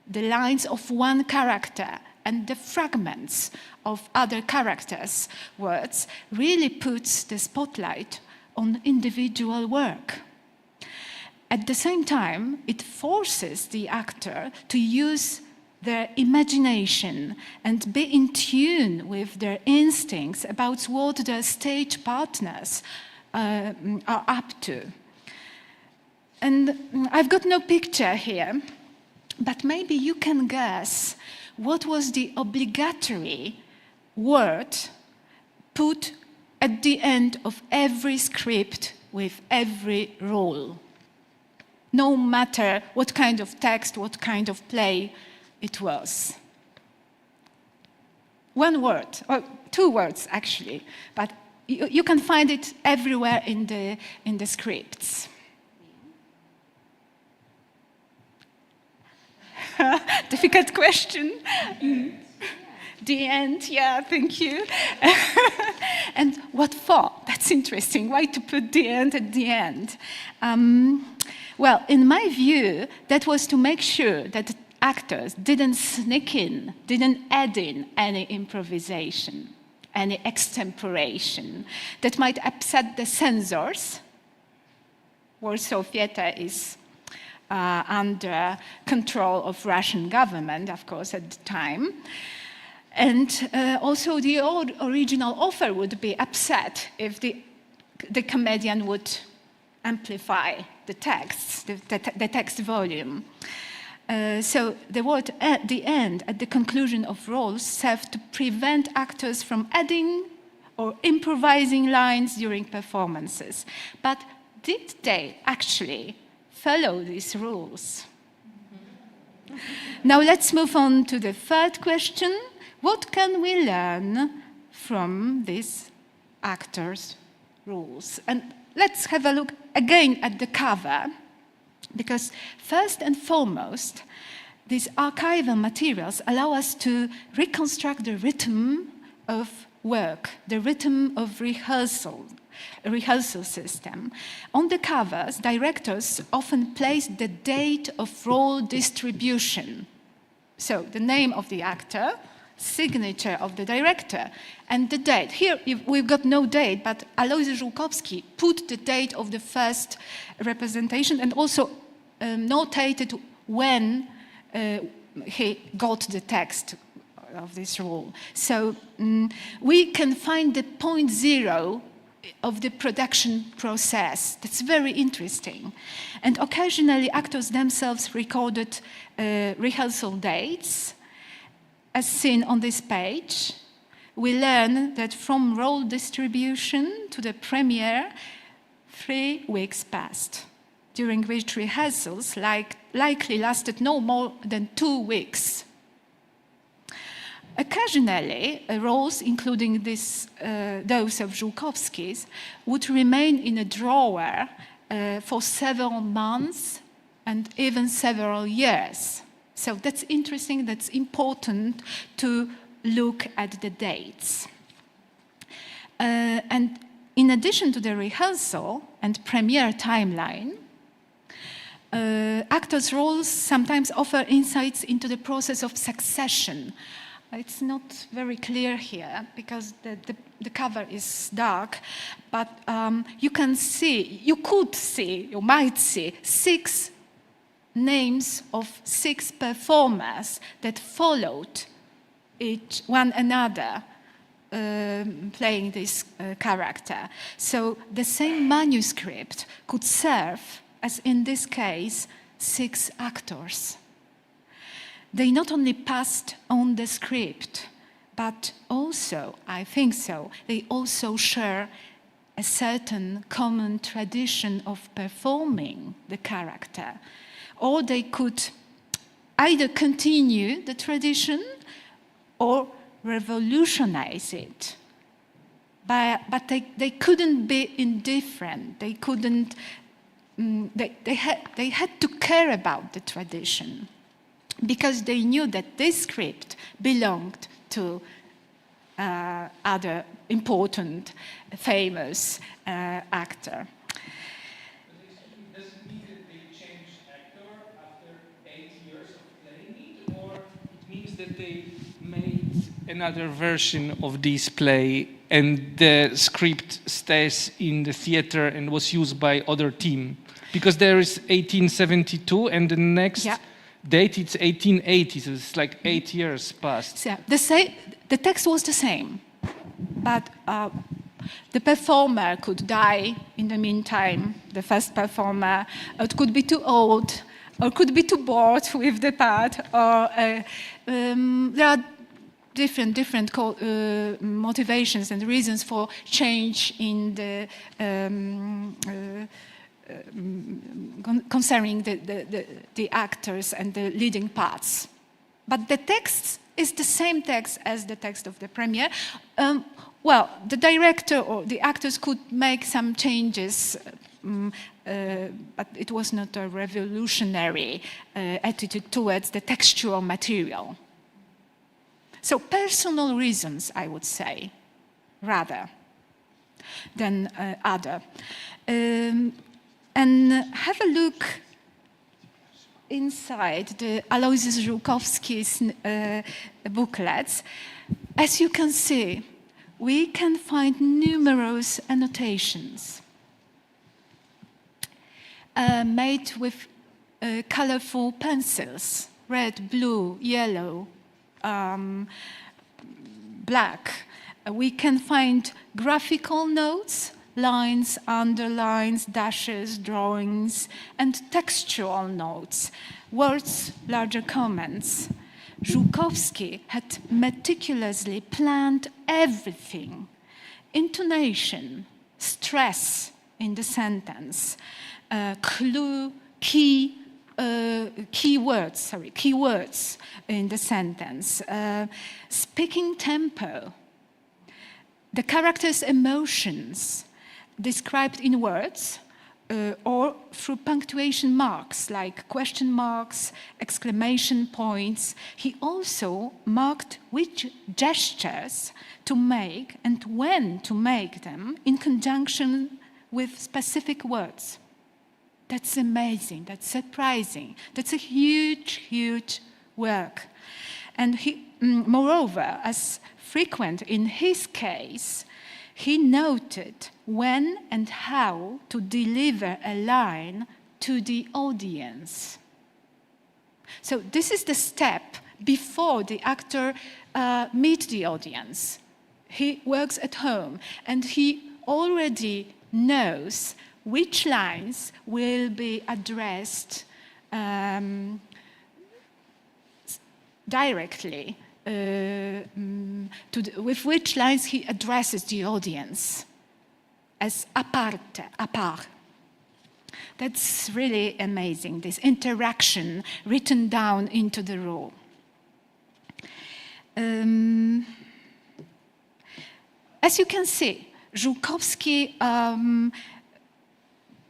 the lines of one character and the fragments of other characters' words, really puts the spotlight on individual work. At the same time, it forces the actor to use their imagination and be in tune with their instincts about what their stage partners are up to. And I've got no picture here, but maybe you can guess what was the obligatory word put at the end of every script with every role. No matter what kind of text, what kind of play it was. One word, or two words actually, but you can find it everywhere in the scripts. Difficult question. The end, yeah, thank you. And what for? That's interesting. Why to put the end at the end? Well, in my view, that was to make sure that actors didn't sneak in, didn't add in any improvisation, any extemporation that might upset the censors. Warsaw Theatre is under control of Russian government, of course, at the time. And also the original author would be upset if the comedian would amplify the texts, the text volume. So the word at the end, at the conclusion of roles, served to prevent actors from adding or improvising lines during performances. But did they actually follow these rules? Now let's move on to the third question. What can we learn from these actors' rules? And let's have a look again at the cover, because first and foremost, these archival materials allow us to reconstruct the rhythm of work, the rhythm of rehearsal, a rehearsal system. On the covers, directors often place the date of role distribution. So the name of the actor, signature of the director, and the date. Here we've got no date, but Alois Żółkowski put the date of the first representation and also notated when he got the text of this role. So we can find the point zero of the production process. That's very interesting. And occasionally actors themselves recorded rehearsal dates. As seen on this page, we learn that from role distribution to the premiere, 3 weeks passed, during which rehearsals likely lasted no more than 2 weeks. Occasionally, roles, including those of Żółkowski's, would remain in a drawer for several months and even several years. So that's interesting, that's important to look at the dates. And in addition to the rehearsal and premiere timeline, actors' roles sometimes offer insights into the process of succession It's not very clear here because the cover is dark, but you could see, you might see 6 names of 6 performers that followed each one another playing this character. So the same manuscript could serve, as in this case, 6 actors. They not only passed on the script, but also, I think so, they also share a certain common tradition of performing the character. Or they could either continue the tradition or revolutionize it. But they couldn't be indifferent. They couldn't. They had to care about the tradition because they knew that this script belonged to other important, famous actor. Does it mean that they changed actor after 8 years of playing it, or it means that they made another version of this play and the script stays in the theater and was used by other team? Because there is 1872 and the next date it's 1880, so it's like 8 years past. So the text was the same, but the performer could die in the meantime, the first performer. It could be too old, or could be too bored with the part, or there are different motivations and reasons for change in the concerning the actors and the leading parts. But the text is the same text as the text of the premiere. Well, the director or the actors could make some changes, but it was not a revolutionary attitude towards the textual material. So personal reasons, I would say, rather than other. And have a look inside the Aloysius Żukowski's booklets. As you can see, we can find numerous annotations made with colorful pencils, red, blue, yellow, black. We can find graphical notes, lines, underlines, dashes, drawings, and textual notes, words, larger comments. Żukowski had meticulously planned everything: intonation, stress in the sentence, keywords in the sentence, speaking tempo, the character's emotions described in words or through punctuation marks like question marks, exclamation points. He also marked which gestures to make and when to make them in conjunction with specific words. That's amazing, that's surprising, that's a huge, huge work. And he, moreover, as frequent in his case, he noted when and how to deliver a line to the audience. So this is the step before the actor meets the audience. He works at home and he already knows which lines will be addressed directly, with which lines he addresses the audience as apart. That's really amazing, this interaction written down into the rule. As you can see, Żukowski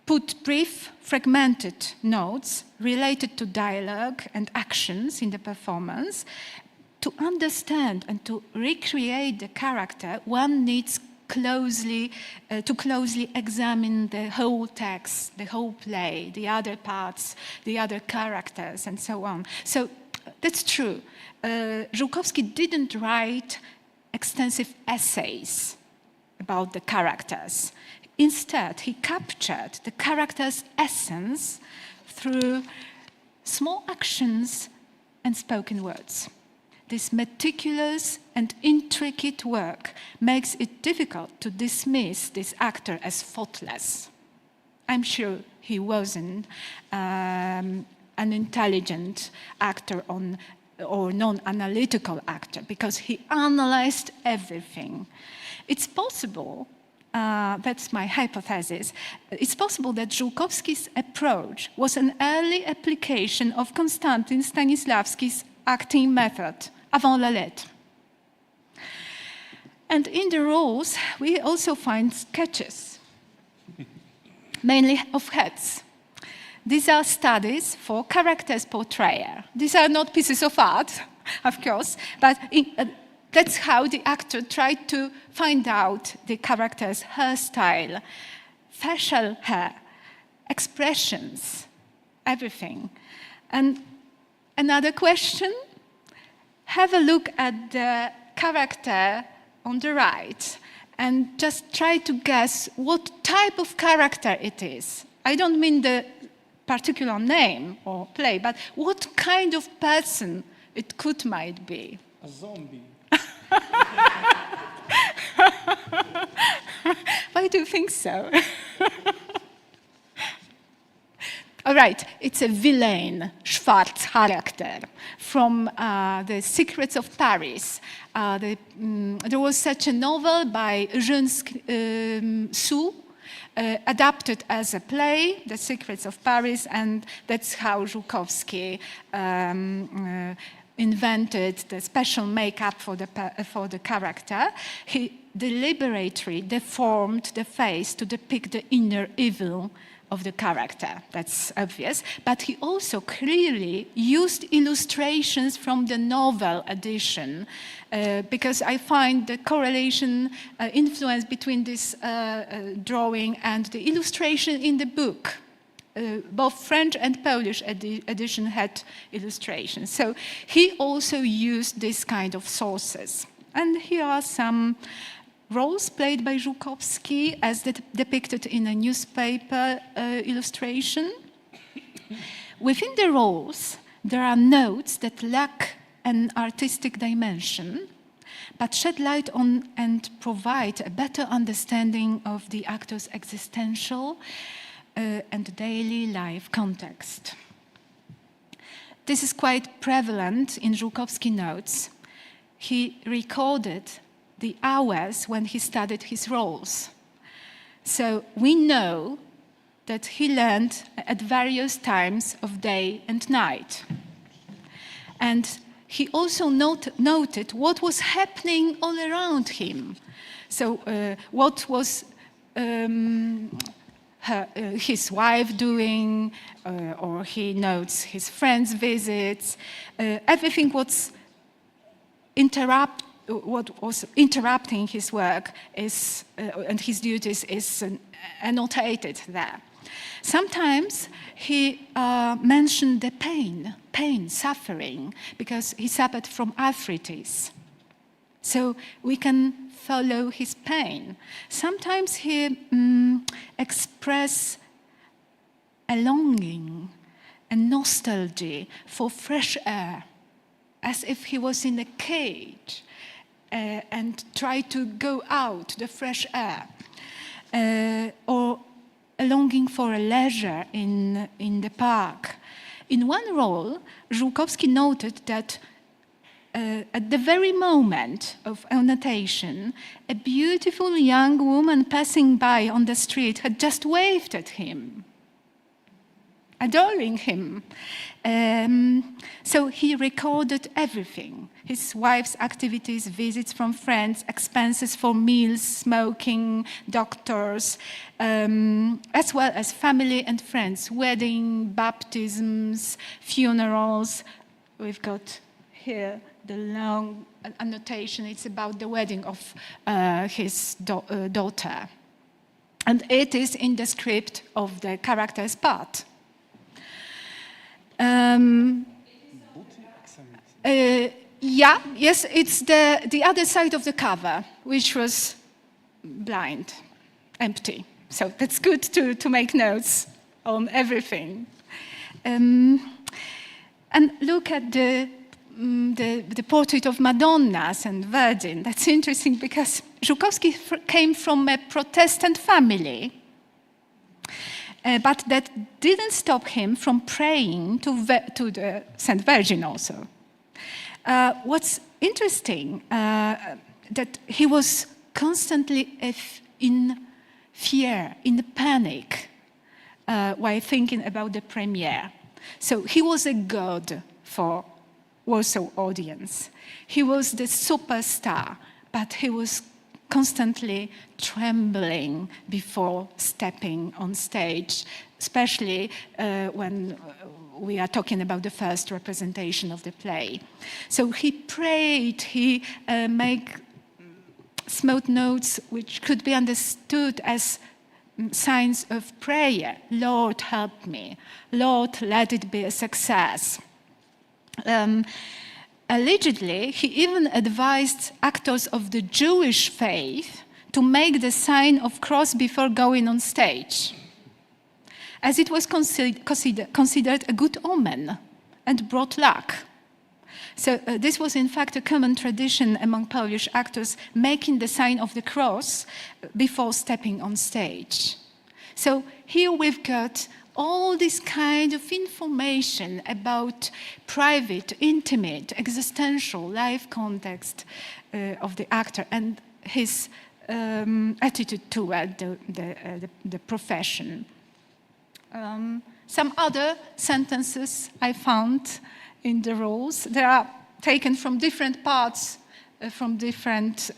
put brief, fragmented notes related to dialogue and actions in the performance. To understand and to recreate the character, one needs to closely examine the whole text, the whole play, the other parts, the other characters, and so on. So That's true. Żułkowski didn't write extensive essays about the characters. Instead, he captured the character's essence through small actions and spoken words. This meticulous and intricate work makes it difficult to dismiss this actor as faultless. I'm sure he wasn't an intelligent actor or non-analytical actor because he analyzed everything. It's possible, that's my hypothesis, it's possible that Żułkowski's approach was an early application of Konstantin Stanisławski's acting method, avant la lettre. And in the roles, we also find sketches, mainly of heads. These are studies for characters' portrayal. These are not pieces of art, of course, but that's how the actor tried to find out the character's hairstyle, facial hair, expressions, everything. And another question, have a look at the character on the right and just try to guess what type of character it is. I don't mean the particular name or play, but what kind of person it might be. A zombie. Why do you think so? All right, it's a villain, Schwarz character, from The Secrets of Paris. There was such a novel by Jean Sue, adapted as a play, The Secrets of Paris, and that's how Żułkowski invented the special makeup for the character. He deliberately deformed the face to depict the inner evil of the character, that's obvious, but he also clearly used illustrations from the novel edition because I find the correlation, influence between this drawing and the illustration in the book. Both French and Polish edition had illustrations. So he also used this kind of sources. And here are some roles played by Żułkowski as depicted in a newspaper illustration. Within the roles, there are notes that lack an artistic dimension, but shed light on and provide a better understanding of the actor's existential and daily life context. This is quite prevalent in Żułkowski notes. He recorded the hours when he studied his roles. So we know that he learned at various times of day and night. And he also noted what was happening all around him. So what was his wife doing, or he notes his friends' visits, everything what was interrupting his work is, and his duties is annotated there. Sometimes he mentioned the pain, suffering, because he suffered from arthritis. So we can follow his pain. Sometimes he expressed a longing, a nostalgia for fresh air, as if he was in a cage and tried to go out, the fresh air, or a longing for a leisure in the park. In one role, Żułkowski noted that at the very moment of annotation, a beautiful young woman passing by on the street had just waved at him, adoring him. So he recorded everything: his wife's activities, visits from friends, expenses for meals, smoking, doctors, as well as family and friends, wedding, baptisms, funerals. We've got here the long annotation. It's about the wedding of his daughter. And it is in the script of the character's part. Yeah, yes, it's the other side of the cover, which was blind, empty. So that's good to make notes on everything. And look at the portrait of Madonnas and Virgin. That's interesting because Żukowski came from a Protestant family. But that didn't stop him from praying to the Saint Virgin also. What's interesting, that he was constantly in fear, in panic, while thinking about the premiere. So he was a god for Warsaw audience. He was the superstar, but he was constantly trembling before stepping on stage, especially when we are talking about the first representation of the play. So he prayed, he made small notes which could be understood as signs of prayer. Lord, help me. Lord, let it be a success. Allegedly, he even advised actors of the Jewish faith to make the sign of cross before going on stage, as it was considered a good omen and brought luck. So this was in fact a common tradition among Polish actors, making the sign of the cross before stepping on stage. So here we've got all this kind of information about private, intimate, existential life context of the actor and his attitude toward the profession. Some other sentences I found in the rules. They are taken from different parts, from different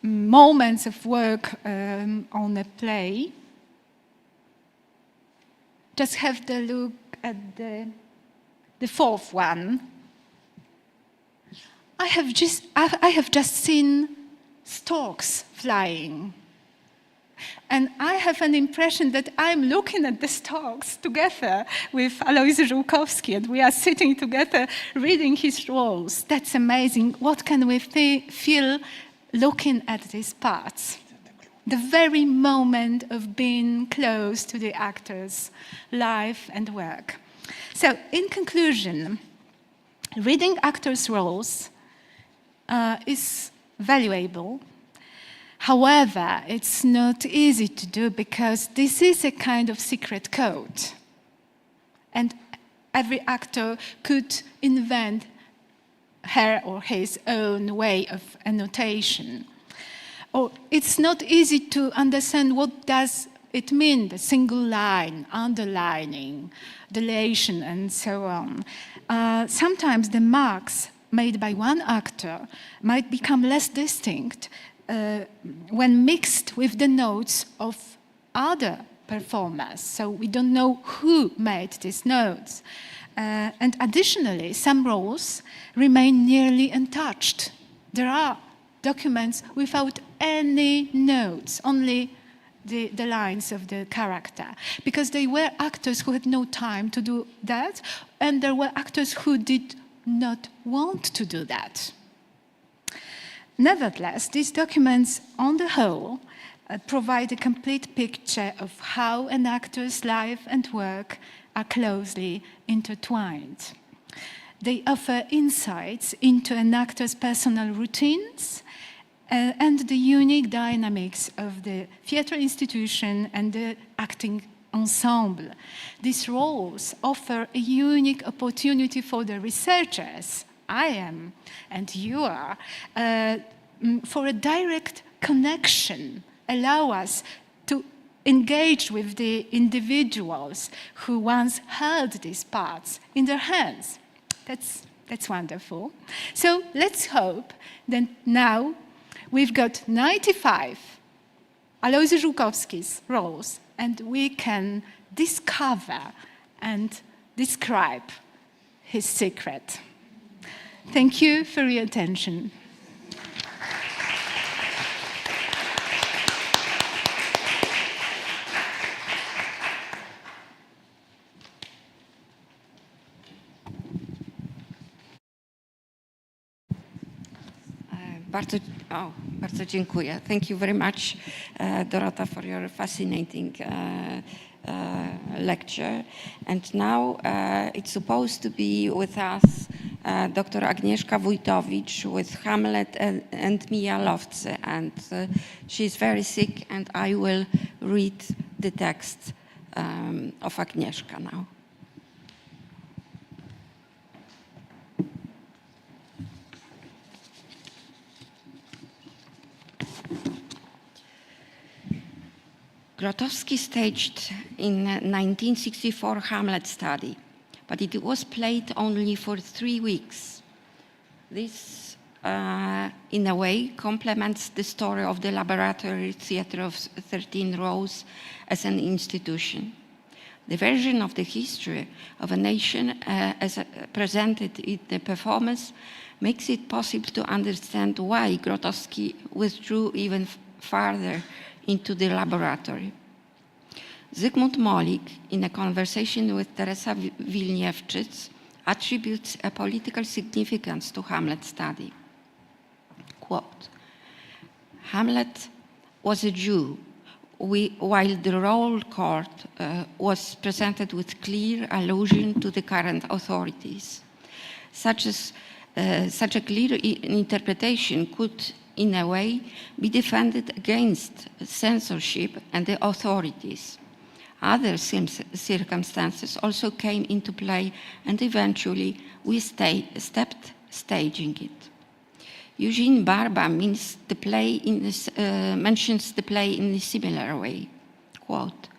moments of work on a play. Just have the look at the fourth one. I have just seen storks flying. And I have an impression that I'm looking at the storks together with Alois Żukowski, and we are sitting together reading his roles. That's amazing. What can we feel looking at these parts? The very moment of being close to the actor's life and work. So, in conclusion, reading actors' roles is valuable. However, it's not easy to do because this is a kind of secret code. And every actor could invent her or his own way of annotation. Or it's not easy to understand what does it mean, the single line, underlining, dilation, and so on. Sometimes the marks made by one actor might become less distinct when mixed with the notes of other performers. So we don't know who made these notes. And additionally, some roles remain nearly untouched. There are documents without any notes, only the lines of the character, because they were actors who had no time to do that, and there were actors who did not want to do that. Nevertheless, these documents, on the whole, provide a complete picture of how an actor's life and work are closely intertwined. They offer insights into an actor's personal routines and the unique dynamics of the theatre institution and the acting ensemble. These roles offer a unique opportunity for the researchers, I am, and you are, for a direct connection, allow us to engage with the individuals who once held these parts in their hands. That's wonderful. So let's hope that now we've got 95 Alois Żukowski's roles, and we can discover and describe his secret. Thank you for your attention. Bardzo dziękuję. Thank you very much, Dorota, for your fascinating lecture. And now it's supposed to be with us Dr. Agnieszka Wójtowicz with Hamlet and Mia Lovce. And she's very sick, and I will read the text of Agnieszka now. Grotowski staged in 1964 Hamlet study, but it was played only for 3 weeks. This, in a way, complements the story of the laboratory theater of 13 Rows as an institution. The version of the history of a nation as presented in the performance makes it possible to understand why Grotowski withdrew even farther into the laboratory. Zygmunt Molik, in a conversation with Teresa Wilniewczyk, attributes a political significance to Hamlet study. Quote, Hamlet was a Jew, while the royal court was presented with clear allusion to the current authorities. Such a clear interpretation could, in a way, be defended against censorship and the authorities. Other circumstances also came into play, and eventually we stepped staging it. Eugene Barba mentions the play in a similar way. Quote,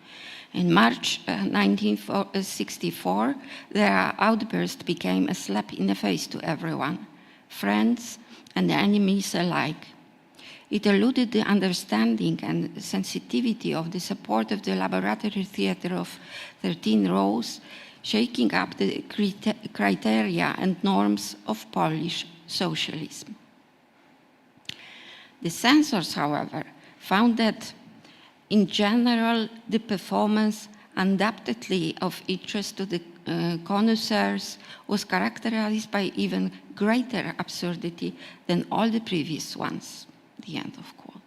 in March 1964, their outburst became a slap in the face to everyone, friends and enemies alike. It eluded the understanding and sensitivity of the support of the laboratory theater of 13 Rows, shaking up the criteria and norms of Polish socialism. The censors, however, found that, in general, the performance, undoubtedly of interest to the connoisseurs, was characterized by even greater absurdity than all the previous ones. The end of quote.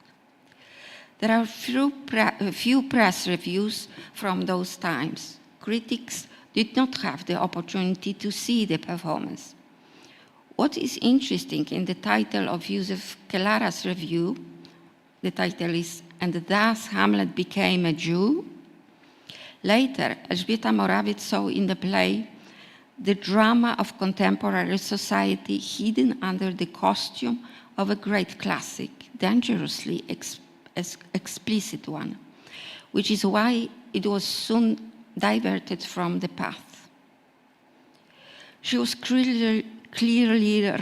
There are few press reviews from those times. Critics did not have the opportunity to see the performance. What is interesting in the title of Józef Kellara's review, the title is "And Thus Hamlet Became a Jew." Later, Elżbieta Morawiec saw in the play the drama of contemporary society hidden under the costume of a great classic, dangerously explicit one, which is why it was soon diverted from the path. She was clearly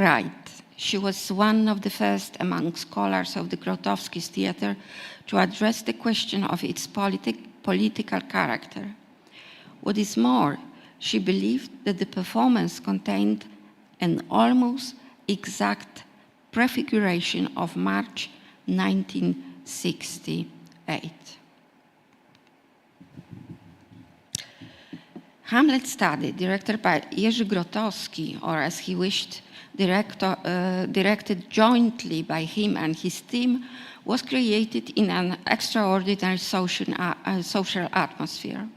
right. She was one of the first among scholars of the Grotowski's theater to address the question of its political character. What is more, she believed that the performance contained an almost exact prefiguration of March 1968. Hamlet study, directed by Jerzy Grotowski, or as he wished, directed jointly by him and his team, was created in an extraordinary social atmosphere.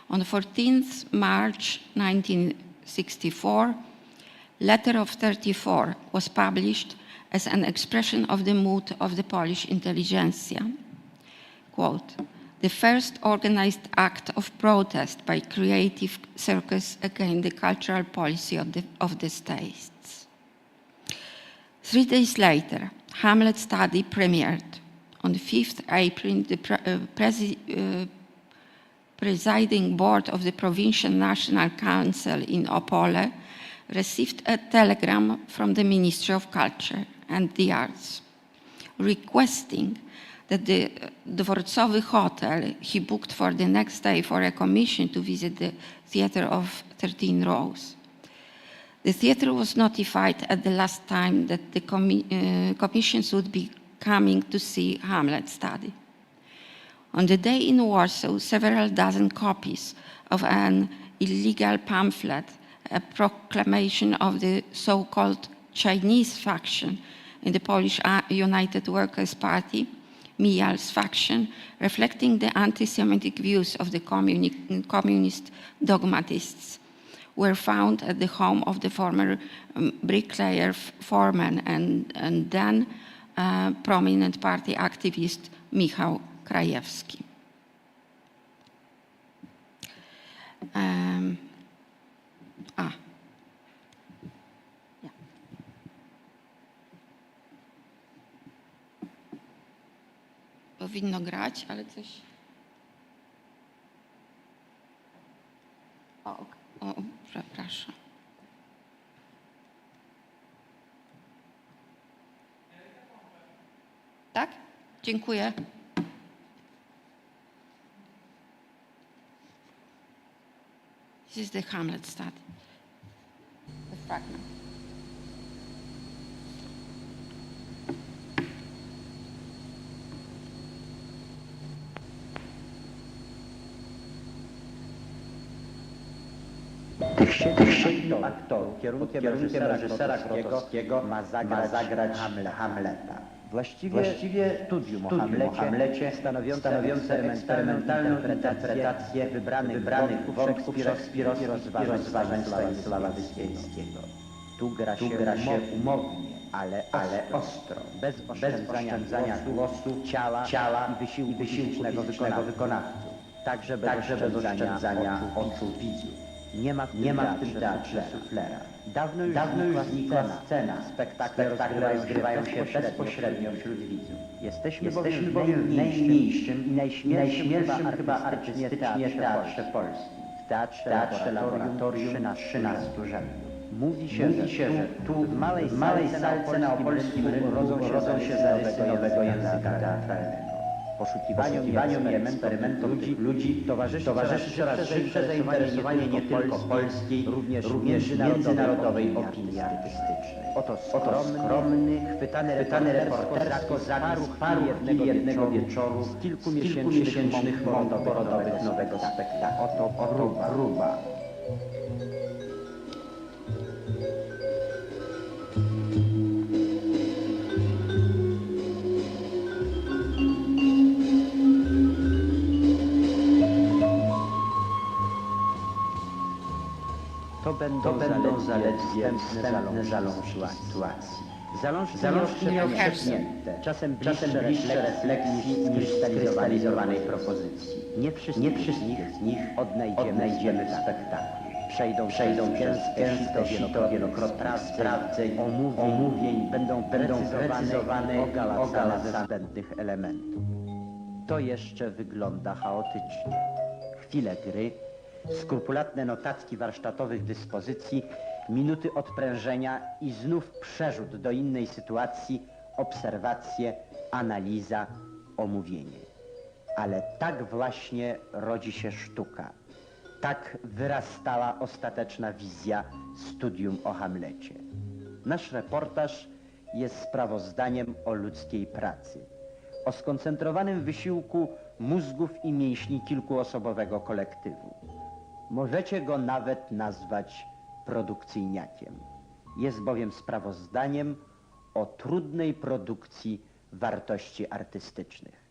On 14th March 1964, Letter of 34 was published as an expression of the mood of the Polish intelligentsia. Quote, the first organized act of protest by creative circus against the cultural policy of the states. 3 days later, Hamlet study premiered. On the 5th April, the presiding board of the Provincial National Council in Opole received a telegram from the Ministry of Culture and the Arts, requesting that the Dworcowy Hotel he booked for the next day for a commission to visit the theater of 13 Rows. The theater was notified at the last time that the commissions would be coming to see Hamlet study. On the day in Warsaw, several dozen copies of an illegal pamphlet, a proclamation of the so-called Chinese faction in the Polish United Workers' Party, Mijal's faction, reflecting the anti-Semitic views of the communist dogmatists, were found at the home of the former bricklayer foreman and then prominent party activist Michał Krajewski. Powinno grać, ale coś... O, przepraszam. Tak? Dziękuję. This is the Hamlet study. The fragment. Tych siedmiu aktorów kierunkiem reżysera Grotowskiego ma zagrać Hamleta. Właściwie studium o Hamlecie stanowiące eksperymentalną interpretację wybranych wątków Szekspira i rozważań Stanisława Wyszyńskiego. Tu gra się umownie, ale ostro, bez oszczędzania głosu, ciała i wysiłku psychicznego wykonawców, także bez oszczędzania oczu widzów. Nie ma w tym teatrze suflera. Dawno już znikła scena. Spektakle rozgrywają się bezpośrednio wśród widzów. Jesteśmy bowiem w najmniejszym i najśmielszym chyba artystycznie teatrze polskim. W teatrze laboratorium 13 rzędów. Mówi się, że tu w małej salce na opolskim rynku rodzą się zarysy nowego języka teatralnego. Poszukiwaniom eksperymentów tych ludzi towarzyszy coraz szybsze zainteresowanie nie tylko polskiej, również międzynarodowej opinii artystycznej. Oto skromny, chwytany reportersko zapis paru jednego wieczoru z kilkumiesięcznych montowych nowego spektaklu. Oto próba. To będą zaledwie wstępne zalążki sytuacji. Zalążki miał przepchnięte, czasem bliższe refleksji niż skrystalizowanej propozycji. Nie wszystkich z nich odnajdziemy w spektaklu. Przejdą przez gęste wielokrotne sprawdzeń, omówień, będą precyzowane ogala ze zbędnych elementów. To jeszcze wygląda chaotycznie. Chwile gry, skrupulatne notatki warsztatowych dyspozycji, minuty odprężenia i znów przerzut do innej sytuacji, obserwacje, analiza, omówienie. Ale tak właśnie rodzi się sztuka. Tak wyrastała ostateczna wizja studium o Hamlecie. Nasz reportaż jest sprawozdaniem o ludzkiej pracy, o skoncentrowanym wysiłku mózgów i mięśni kilkuosobowego kolektywu. Możecie go nawet nazwać produkcyjniakiem. Jest bowiem sprawozdaniem o trudnej produkcji wartości artystycznych.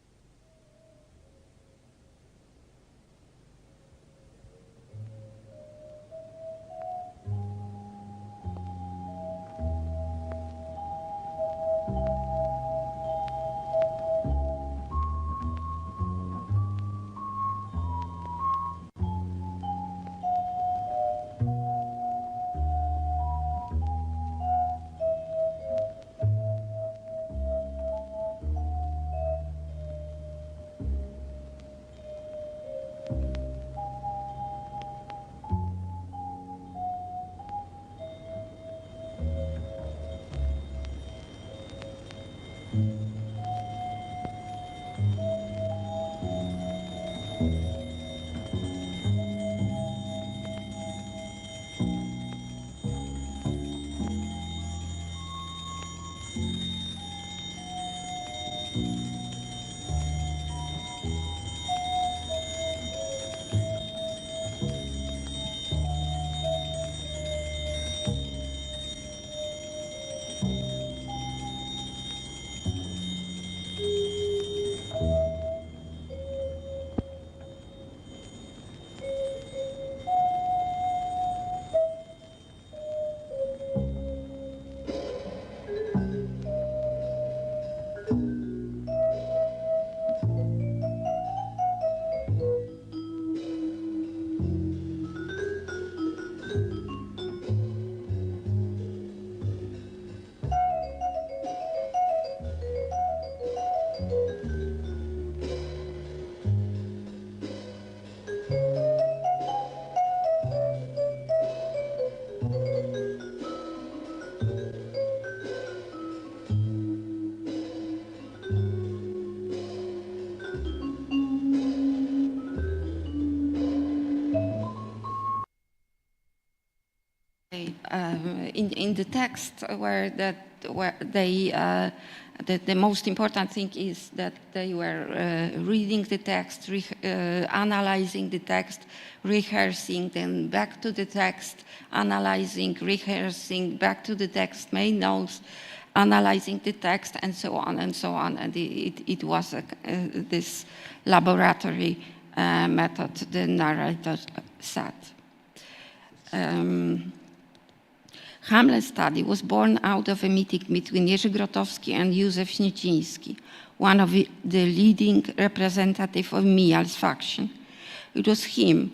In the text where they the most important thing is that they were reading the text, analyzing the text, rehearsing, then back to the text, analyzing, rehearsing, back to the text, made notes, analyzing the text, and so on and so on. And it was this laboratory method the narrator said. Hamlet study was born out of a meeting between Jerzy Grotowski and Józef Śnieciński, one of the leading representatives of Mijal's faction. It was him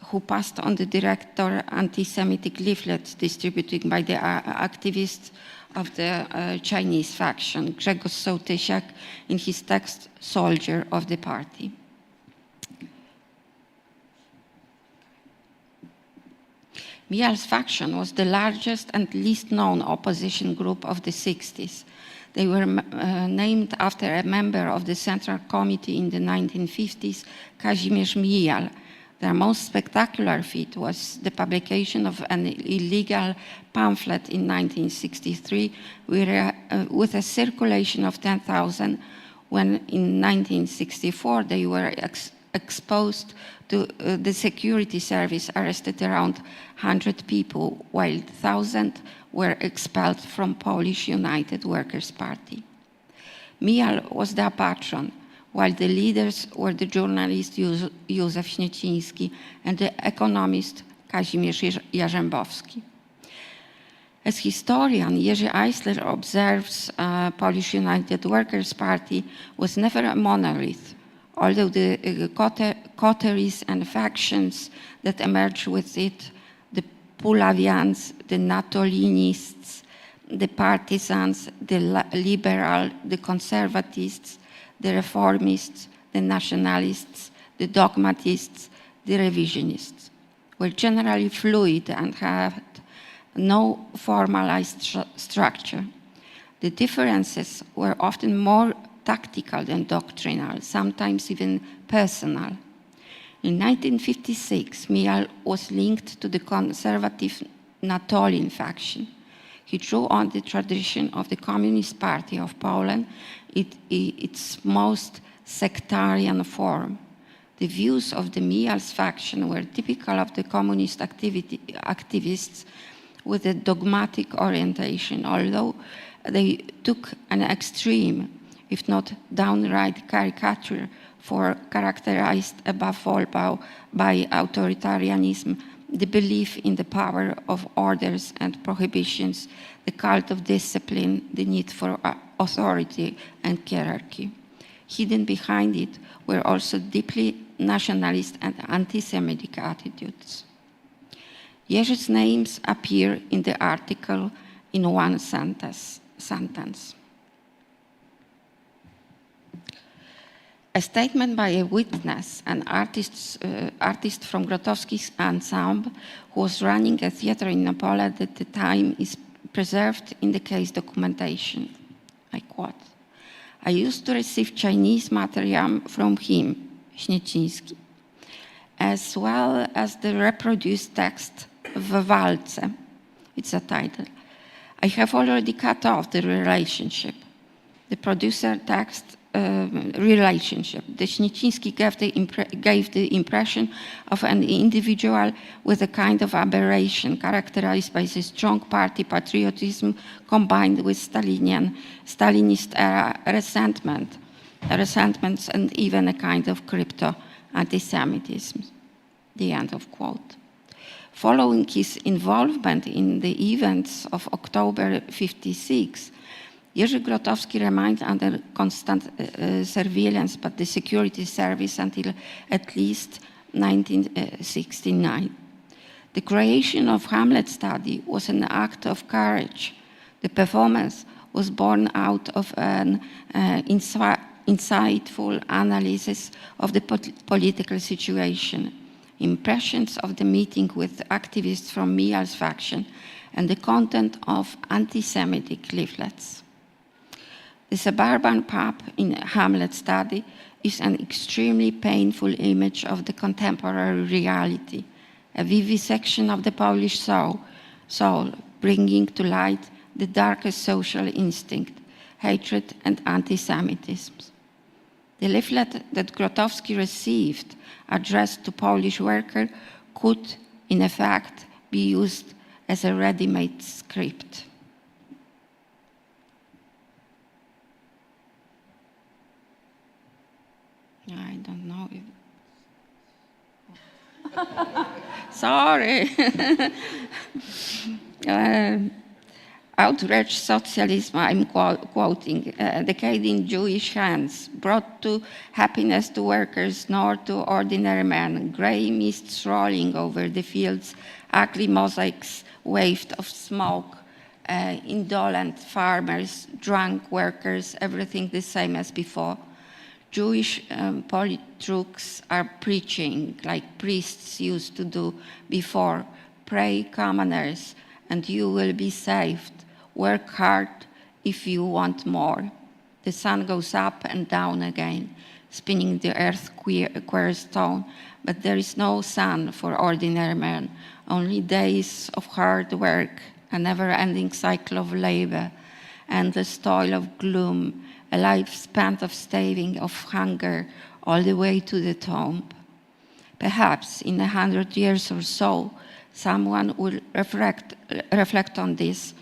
who passed on the director anti-Semitic leaflets distributed by the activists of the Chinese faction, Grzegorz Sołtysiak, in his text Soldier of the Party. Mijal's faction was the largest and least known opposition group of the 60s. They were named after a member of the Central Committee in the 1950s, Kazimierz Mijal. Their most spectacular feat was the publication of an illegal pamphlet in 1963 with a circulation of 10,000, when in 1964 they were exposed to the security service, arrested around 100 people, while 1,000 were expelled from Polish United Workers' Party. Mijal was their patron, while the leaders were the journalist Józef Śnieciński and the economist Kazimierz Jarzębowski. As historian, Jerzy Eisler observes Polish United Workers' Party was never a monolith, although the coteries and factions that emerged with it, the Pulawians, the Natolinists, the partisans, the liberal, the conservatists, the reformists, the nationalists, the dogmatists, the revisionists, were generally fluid and had no formalized structure. The differences were often more tactical than doctrinal, sometimes even personal. In 1956, Mijal was linked to the conservative Natolin faction. He drew on the tradition of the Communist Party of Poland, its most sectarian form. The views of the Mijal's faction were typical of the communist activists with a dogmatic orientation, although they took an extreme, if not downright caricature, characterized above all by authoritarianism, the belief in the power of orders and prohibitions, the cult of discipline, the need for authority and hierarchy. Hidden behind it were also deeply nationalist and anti-Semitic attitudes. Jerzy's names appear in the article in one sentence. A statement by a witness, an artist from Grotowski's ensemble, who was running a theater in Poland at the time, is preserved in the case documentation. I quote, "I used to receive Chinese material from him, Śnieciński, as well as the reproduced text w Walce." It's a title. "I have already cut off the relationship. The producer text relationship. The Śnieciński gave the impression of an individual with a kind of aberration characterized by the strong party patriotism combined with Stalinist era resentments and even a kind of crypto anti-Semitism." The end of quote. Following his involvement in the events of October 56, Jerzy Grotowski remained under constant surveillance by the security service until at least 1969. The creation of Hamlet study was an act of courage. The performance was born out of an insightful analysis of the political situation, impressions of the meeting with activists from Mijal's faction, and the content of anti-Semitic leaflets. The suburban pub in Hamlet study is an extremely painful image of the contemporary reality, a vivisection of the Polish soul, soul, bringing to light the darkest social instinct, hatred and anti-Semitism. The leaflet that Grotowski received, addressed to Polish workers, could, in effect, be used as a ready-made script. I don't know if... Sorry. Outraged socialism, I'm quoting, decade in Jewish hands, brought to happiness to workers nor to ordinary men, grey mists rolling over the fields, ugly mosaics waved of smoke, indolent farmers, drunk workers, everything the same as before. Jewish politreuks are preaching like priests used to do before. Pray, commoners, and you will be saved. Work hard if you want more. The sun goes up and down again, spinning the earth queer stone, but there is no sun for ordinary men, only days of hard work, a never-ending cycle of labor, endless toil of gloom, a life spent of starving, of hunger, all the way to the tomb. Perhaps in 100 years or so, someone will reflect on this,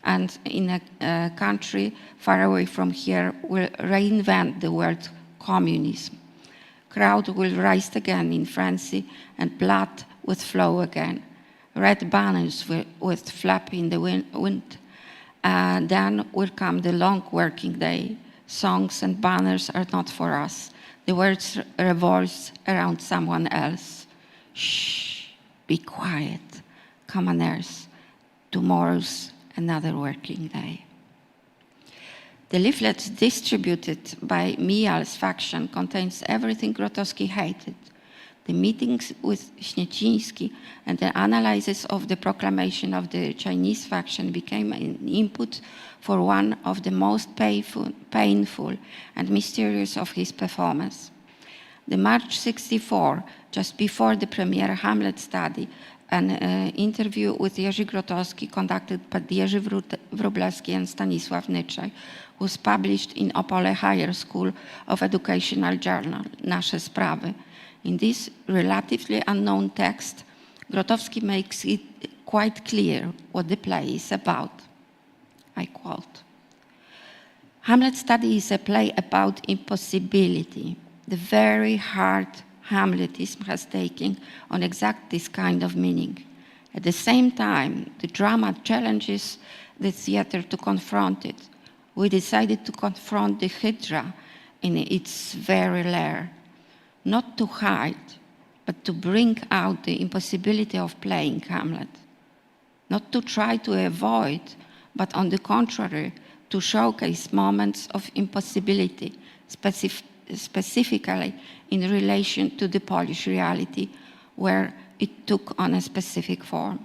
and in a country far away from here will reinvent the word communism. Crowd will rise again in frenzy, and blood will flow again. Red banners will flap in the wind. Then will come the long working day. Songs and banners are not for us. The words revolve around someone else. Shh, be quiet, commoners. Tomorrow's another working day. The leaflet distributed by Mijal's faction contains everything Grotowski hated. The meetings with Śnieciński and the analysis of the proclamation of the Chinese faction became an input for one of the most painful and mysterious of his performance. The March 64, just before the premiere Hamlet study, an interview with Jerzy Grotowski conducted by Jerzy Wróblewski and Stanisław Nyczaj was published in Opole Higher School of Educational Journal, Nasze Sprawy. In this relatively unknown text, Grotowski makes it quite clear what the play is about. I quote, "Hamlet study is a play about impossibility. The very hard Hamletism has taken on exact this kind of meaning. At the same time, the drama challenges the theater to confront it. We decided to confront the Hydra in its very lair, not to hide, but to bring out the impossibility of playing Hamlet. Not to try to avoid, but on the contrary, to showcase moments of impossibility, specifically in relation to the Polish reality, where it took on a specific form.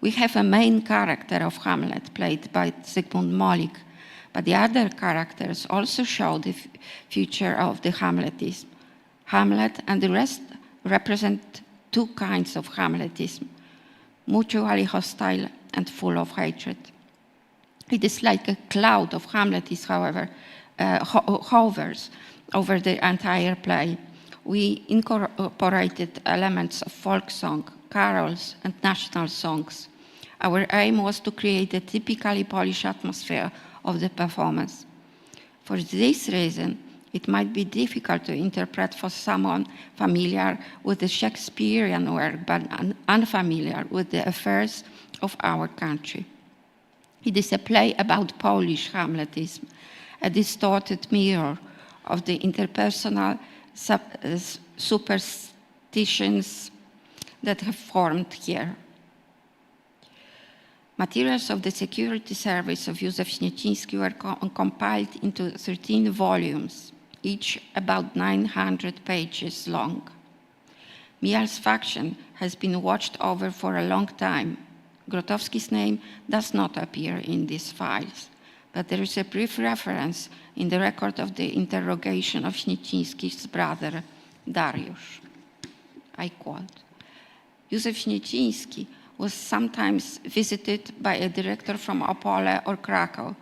We have a main character of Hamlet, played by Zygmunt Molik, but the other characters also show the future of the Hamletism. Hamlet and the rest represent two kinds of Hamletism, mutually hostile and full of hatred. It is like a cloud of Hamletism, however, hovers over the entire play. We incorporated elements of folk song, carols, and national songs. Our aim was to create a typically Polish atmosphere of the performance. For this reason, it might be difficult to interpret for someone familiar with the Shakespearean work, but unfamiliar with the affairs of our country. It is a play about Polish Hamletism, a distorted mirror of the interpersonal superstitions that have formed here. Materials of the security service of Józef Śnieciński were compiled into 13 volumes, each about 900 pages long. Mijal's faction has been watched over for a long time. Grotowski's name does not appear in these files, but there is a brief reference in the record of the interrogation of Śnieciński's brother, Dariusz. I quote, "Józef Śnieciński was sometimes visited by a director from Opole or Krakow.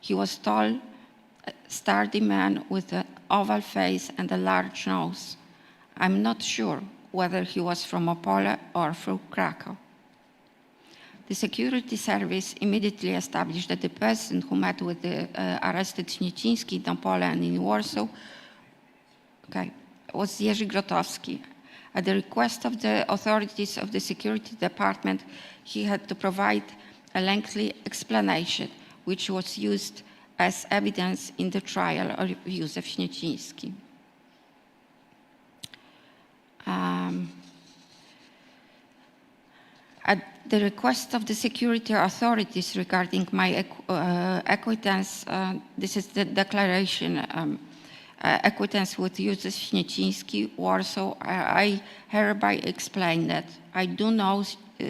He was tall, a sturdy man with an oval face and a large nose. I'm not sure whether he was from Opole or from Krakow. The security service immediately established that the person who met with the arrested Śnieciński in Opole and in Warsaw was Jerzy Grotowski. At the request of the authorities of the security department, he had to provide a lengthy explanation, which was used as evidence in the trial of Józef Śnieciński. At the request of the security authorities regarding my acquaintance, this is the declaration, acquaintance with Józef Śnieciński, Warsaw, I hereby explain that I do know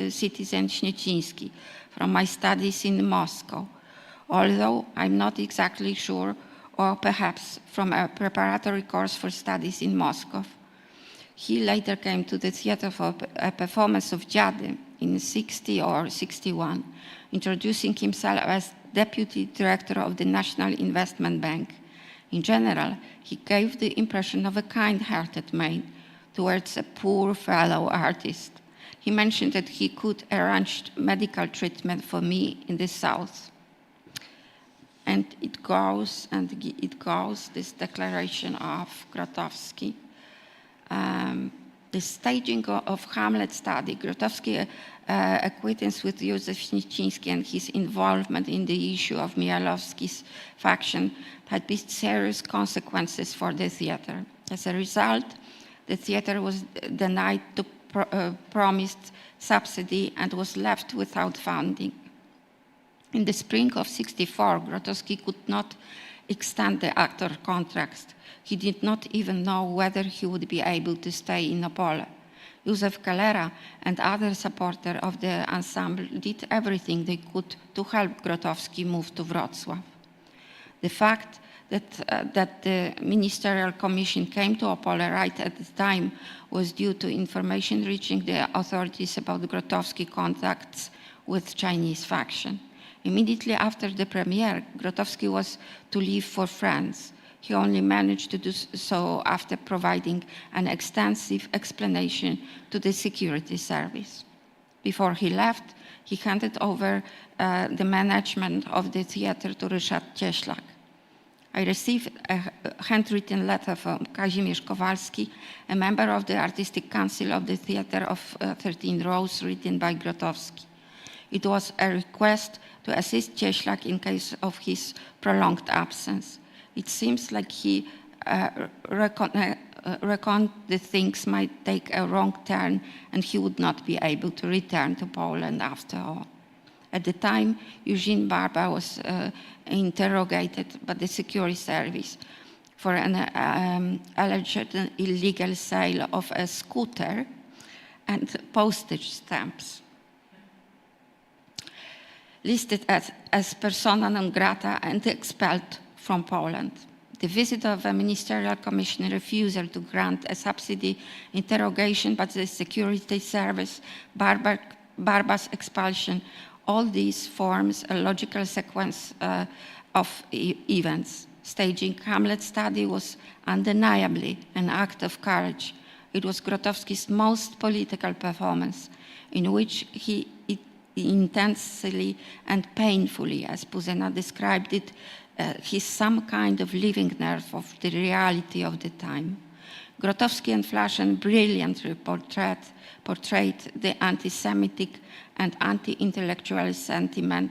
citizen Śnieciński from my studies in Moscow, although I'm not exactly sure, or perhaps from a preparatory course for studies in Moscow. He later came to the theater for a performance of Dziady in 60 or 61, introducing himself as deputy director of the National Investment Bank. In general, he gave the impression of a kind-hearted man towards a poor fellow artist. He mentioned that he could arrange medical treatment for me in the South. And it goes, this declaration of Grotowski. The staging of Hamlet study, Grotowski's acquaintance with Józef Śnieciński and his involvement in the issue of Mijalowski's faction had been serious consequences for the theater. As a result, the theater was denied the promised subsidy and was left without funding. In the spring of '64, Grotowski could not extend the actor contracts. He did not even know whether he would be able to stay in Opole. Józef Kellera and other supporters of the ensemble did everything they could to help Grotowski move to Wrocław. The fact that the ministerial commission came to Opole right at the time was due to information reaching the authorities about Grotowski contacts with Chinese faction. Immediately after the premiere, Grotowski was to leave for France. He only managed to do so after providing an extensive explanation to the security service. Before he left, he handed over the management of the theater to Ryszard Cieślak. I received a handwritten letter from Kazimierz Kowalski, a member of the Artistic Council of the Theater of 13 Rows, written by Grotowski. It was a request to assist Cieślak in case of his prolonged absence. It seems like he reckoned the things might take a wrong turn and he would not be able to return to Poland after all. At the time, Eugene Barba was interrogated by the security service for an alleged illegal sale of a scooter and postage stamps. Listed as persona non grata and expelled from Poland. The visit of a ministerial commission refusal to grant a subsidy, interrogation by the security service, Barba's expulsion, all these forms a logical sequence of events. Staging Hamlet study was undeniably an act of courage. It was Grotowski's most political performance, in which he intensely and painfully, as Puzena described it, he's some kind of living nerve of the reality of the time. Grotowski and Flaschen brilliantly portrayed the anti-Semitic and anti-intellectual sentiment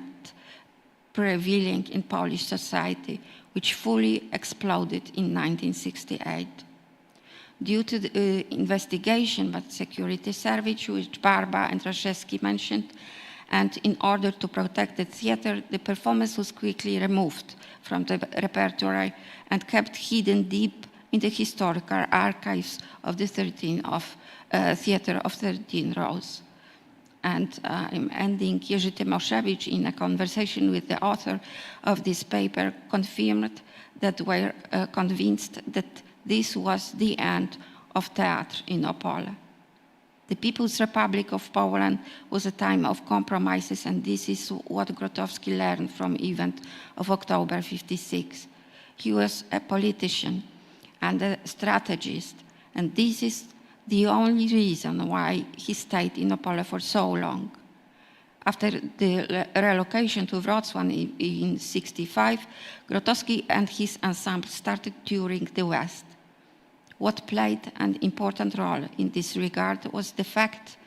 prevailing in Polish society, which fully exploded in 1968. Due to the investigation by the security service, which Barba and Raszewski mentioned, and in order to protect the theater, the performance was quickly removed from the repertoire and kept hidden deep in the historical archives of the Theater of 13 Rows. And I'm ending. Jerzy Tymoszewicz, in a conversation with the author of this paper, confirmed that we're convinced that this was the end of theater in Opole. The People's Republic of Poland was a time of compromises, and this is what Grotowski learned from event of October 56. He was a politician and a strategist, and this is the only reason why he stayed in Opole for so long. After the relocation to Wrocław in 65, Grotowski and his ensemble started touring the West. What played an important role in this regard was the fact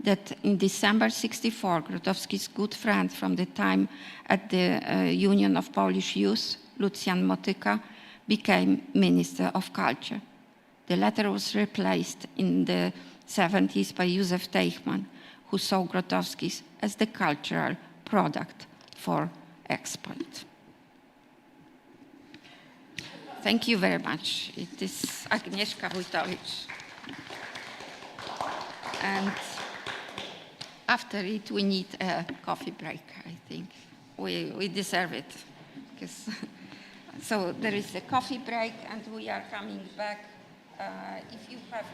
that in December 64, Grotowski's good friend from the time at the Union of Polish Youth, Lucjan Motyka, became Minister of Culture. The latter was replaced in the 70s by Józef Teichmann, who saw Grotowski as the cultural product for export. Thank you very much. It is Agnieszka Wójtowicz. And after it, we need a coffee break, I think. We deserve it. So there is a coffee break, and we are coming back. If you have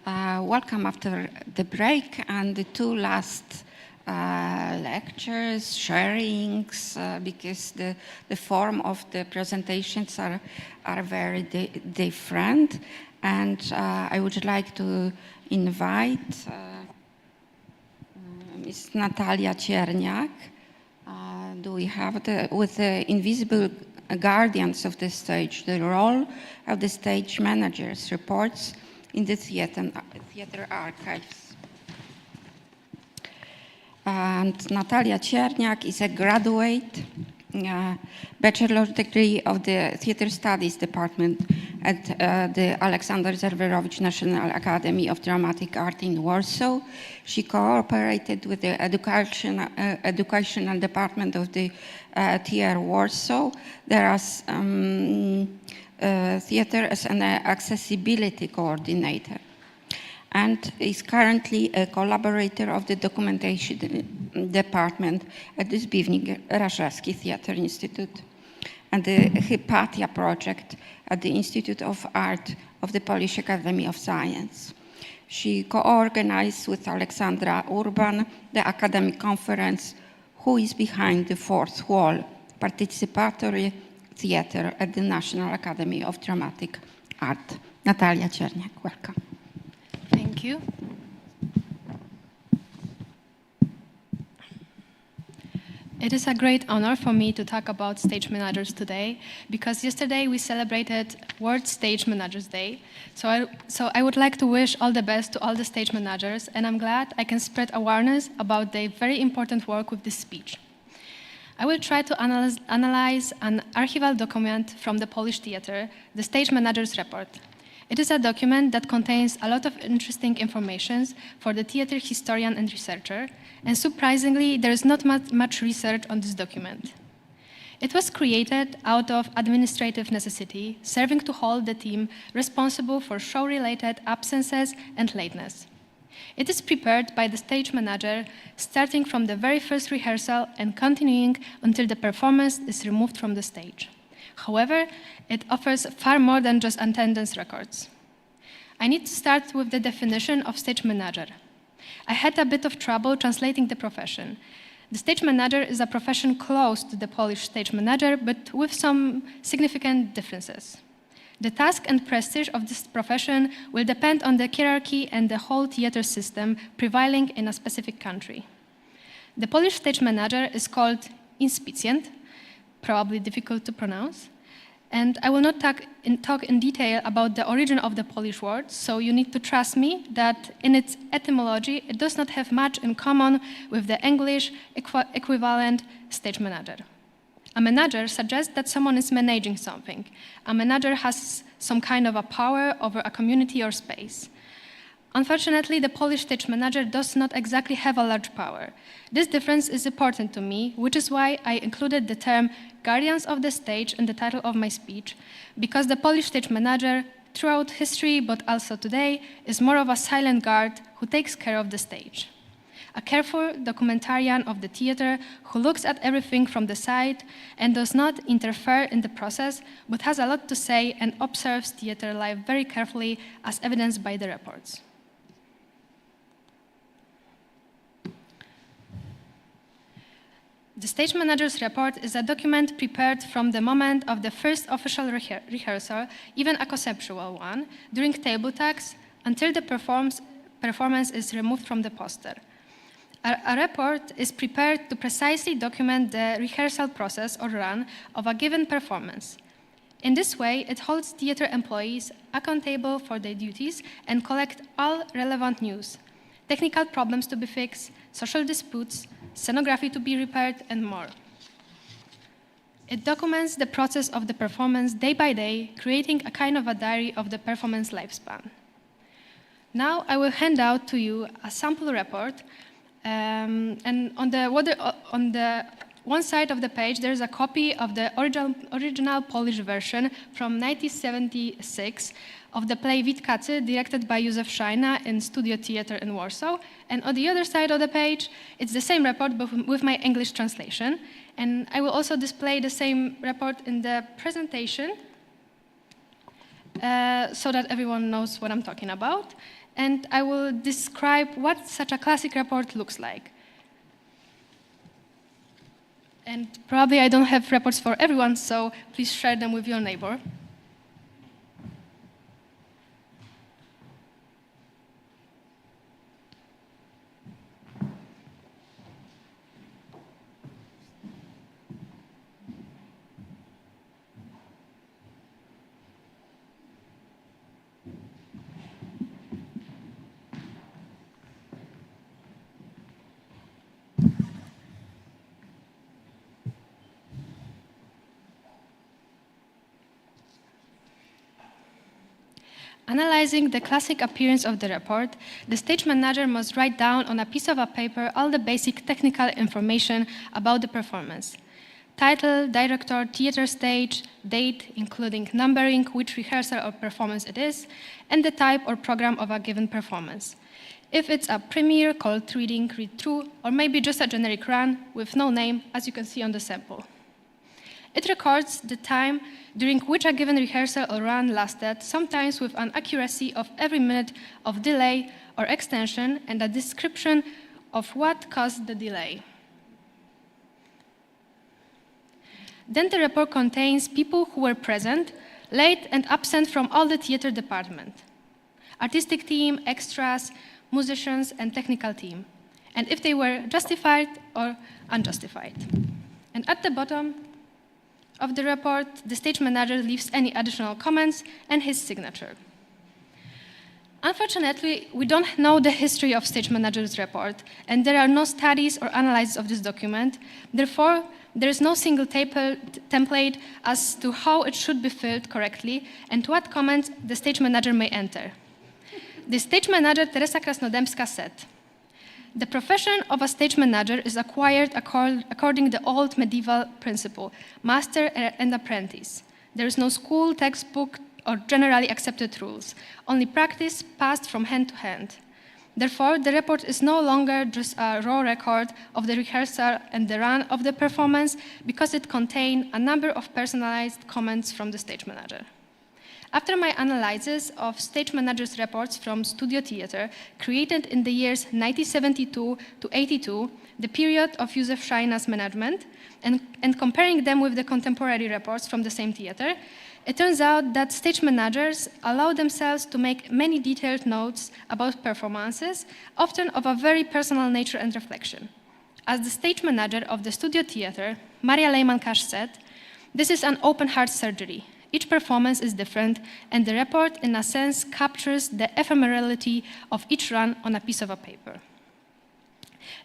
welcome after the break and the two last lectures, sharings, because the form of the presentations are very different. And I would like to invite Ms. Natalia Cierniak. Do we have with the invisible guardians of the stage, the role of the stage managers reports in the theater archives. And Natalia Cierniak is a graduate, bachelor's degree of the Theater Studies Department at the Alexander Zerwerowicz National Academy of Dramatic Art in Warsaw. She cooperated with the educational department of the TR Warsaw. There is theater as an accessibility coordinator, and is currently a collaborator of the documentation department at the Zbigniew Raszewski Theatre Institute and the Hypatia project at the Institute of Art of the Polish Academy of Science. She co-organized with Alexandra Urban the academic conference Who is Behind the Fourth Wall? Participatory Theater at the National Academy of Dramatic Art. Natalia Cierniak, welcome. Thank you. It is a great honor for me to talk about stage managers today, because yesterday we celebrated World Stage Managers Day. So I would like to wish all the best to all the stage managers, and I'm glad I can spread awareness about their very important work with this speech. I will try to analyze an archival document from the Polish theater, the Stage Managers Report. It is a document that contains a lot of interesting information for the theater historian and researcher, and surprisingly, there is not much research on this document. It was created out of administrative necessity, serving to hold the team responsible for show-related absences and lateness. It is prepared by the stage manager, starting from the very first rehearsal and continuing until the performance is removed from the stage. However, it offers far more than just attendance records. I need to start with the definition of stage manager. I had a bit of trouble translating the profession. The stage manager is a profession close to the Polish stage manager, but with some significant differences. The task and prestige of this profession will depend on the hierarchy and the whole theater system prevailing in a specific country. The Polish stage manager is called inspicjent, probably difficult to pronounce, and I will not talk in detail about the origin of the Polish word, so you need to trust me that in its etymology, it does not have much in common with the English equivalent stage manager. A manager suggests that someone is managing something. A manager has some kind of a power over a community or space. Unfortunately, the Polish stage manager does not exactly have a large power. This difference is important to me, which is why I included the term guardians of the stage in the title of my speech, because the Polish stage manager, throughout history but also today, is more of a silent guard who takes care of the stage. A careful documentarian of the theater who looks at everything from the side and does not interfere in the process, but has a lot to say and observes theater life very carefully, as evidenced by the reports. The Stage Manager's Report is a document prepared from the moment of the first official rehearsal, even a conceptual one, during table talks, until the performance is removed from the poster. A report is prepared to precisely document the rehearsal process or run of a given performance. In this way, it holds theater employees accountable for their duties and collects all relevant news, technical problems to be fixed, social disputes, scenography to be repaired, and more. It documents the process of the performance day by day, creating a kind of a diary of the performance lifespan. Now I will hand out to you a sample report, and on the one side of the page there is a copy of the original Polish version from 1976 of the play Witkacy, directed by Józef Szajna in Studio Theatre in Warsaw. And on the other side of the page, it's the same report, but with my English translation. And I will also display the same report in the presentation so that everyone knows what I'm talking about. and I will describe what such a classic report looks like. And probably I don't have reports for everyone, so please share them with your neighbor. Analyzing the classic appearance of the report, the stage manager must write down on a piece of paper all the basic technical information about the performance. Title, director, theater stage, date, including numbering, which rehearsal or performance it is, and the type or program of a given performance. If it's a premiere, cold reading, read-through, or maybe just a generic run with no name, as you can see on the sample. It records the time during which a given rehearsal or run lasted, sometimes with an accuracy of every minute of delay or extension and a description of what caused the delay. Then the report contains people who were present, late and absent from all the theater department, artistic team, extras, musicians, and technical team, and if they were justified or unjustified. And at the bottom of the report, the stage manager leaves any additional comments and his signature. Unfortunately, we don't know the history of stage manager's report, and there are no studies or analyses of this document. Therefore, there is no single template as to how it should be filled correctly and what comments the stage manager may enter. The stage manager, Teresa Krasnodębska, said, "The profession of a stage manager is acquired according to the old medieval principle, master and apprentice. There is no school, textbook, or generally accepted rules, only practice passed from hand to hand. Therefore, the report is no longer just a raw record of the rehearsal and the run of the performance because it contains a number of personalized comments from the stage manager." After my analysis of stage managers' reports from studio theater created in the years 1972 to 82, the period of Józef Szajna's management, and comparing them with the contemporary reports from the same theater, it turns out that stage managers allow themselves to make many detailed notes about performances, often of a very personal nature and reflection. As the stage manager of the studio theater, Maria Lejman-Kasz said, "This is an open heart surgery. Each performance is different, and the report, in a sense, captures the ephemerality of each run on a piece of paper."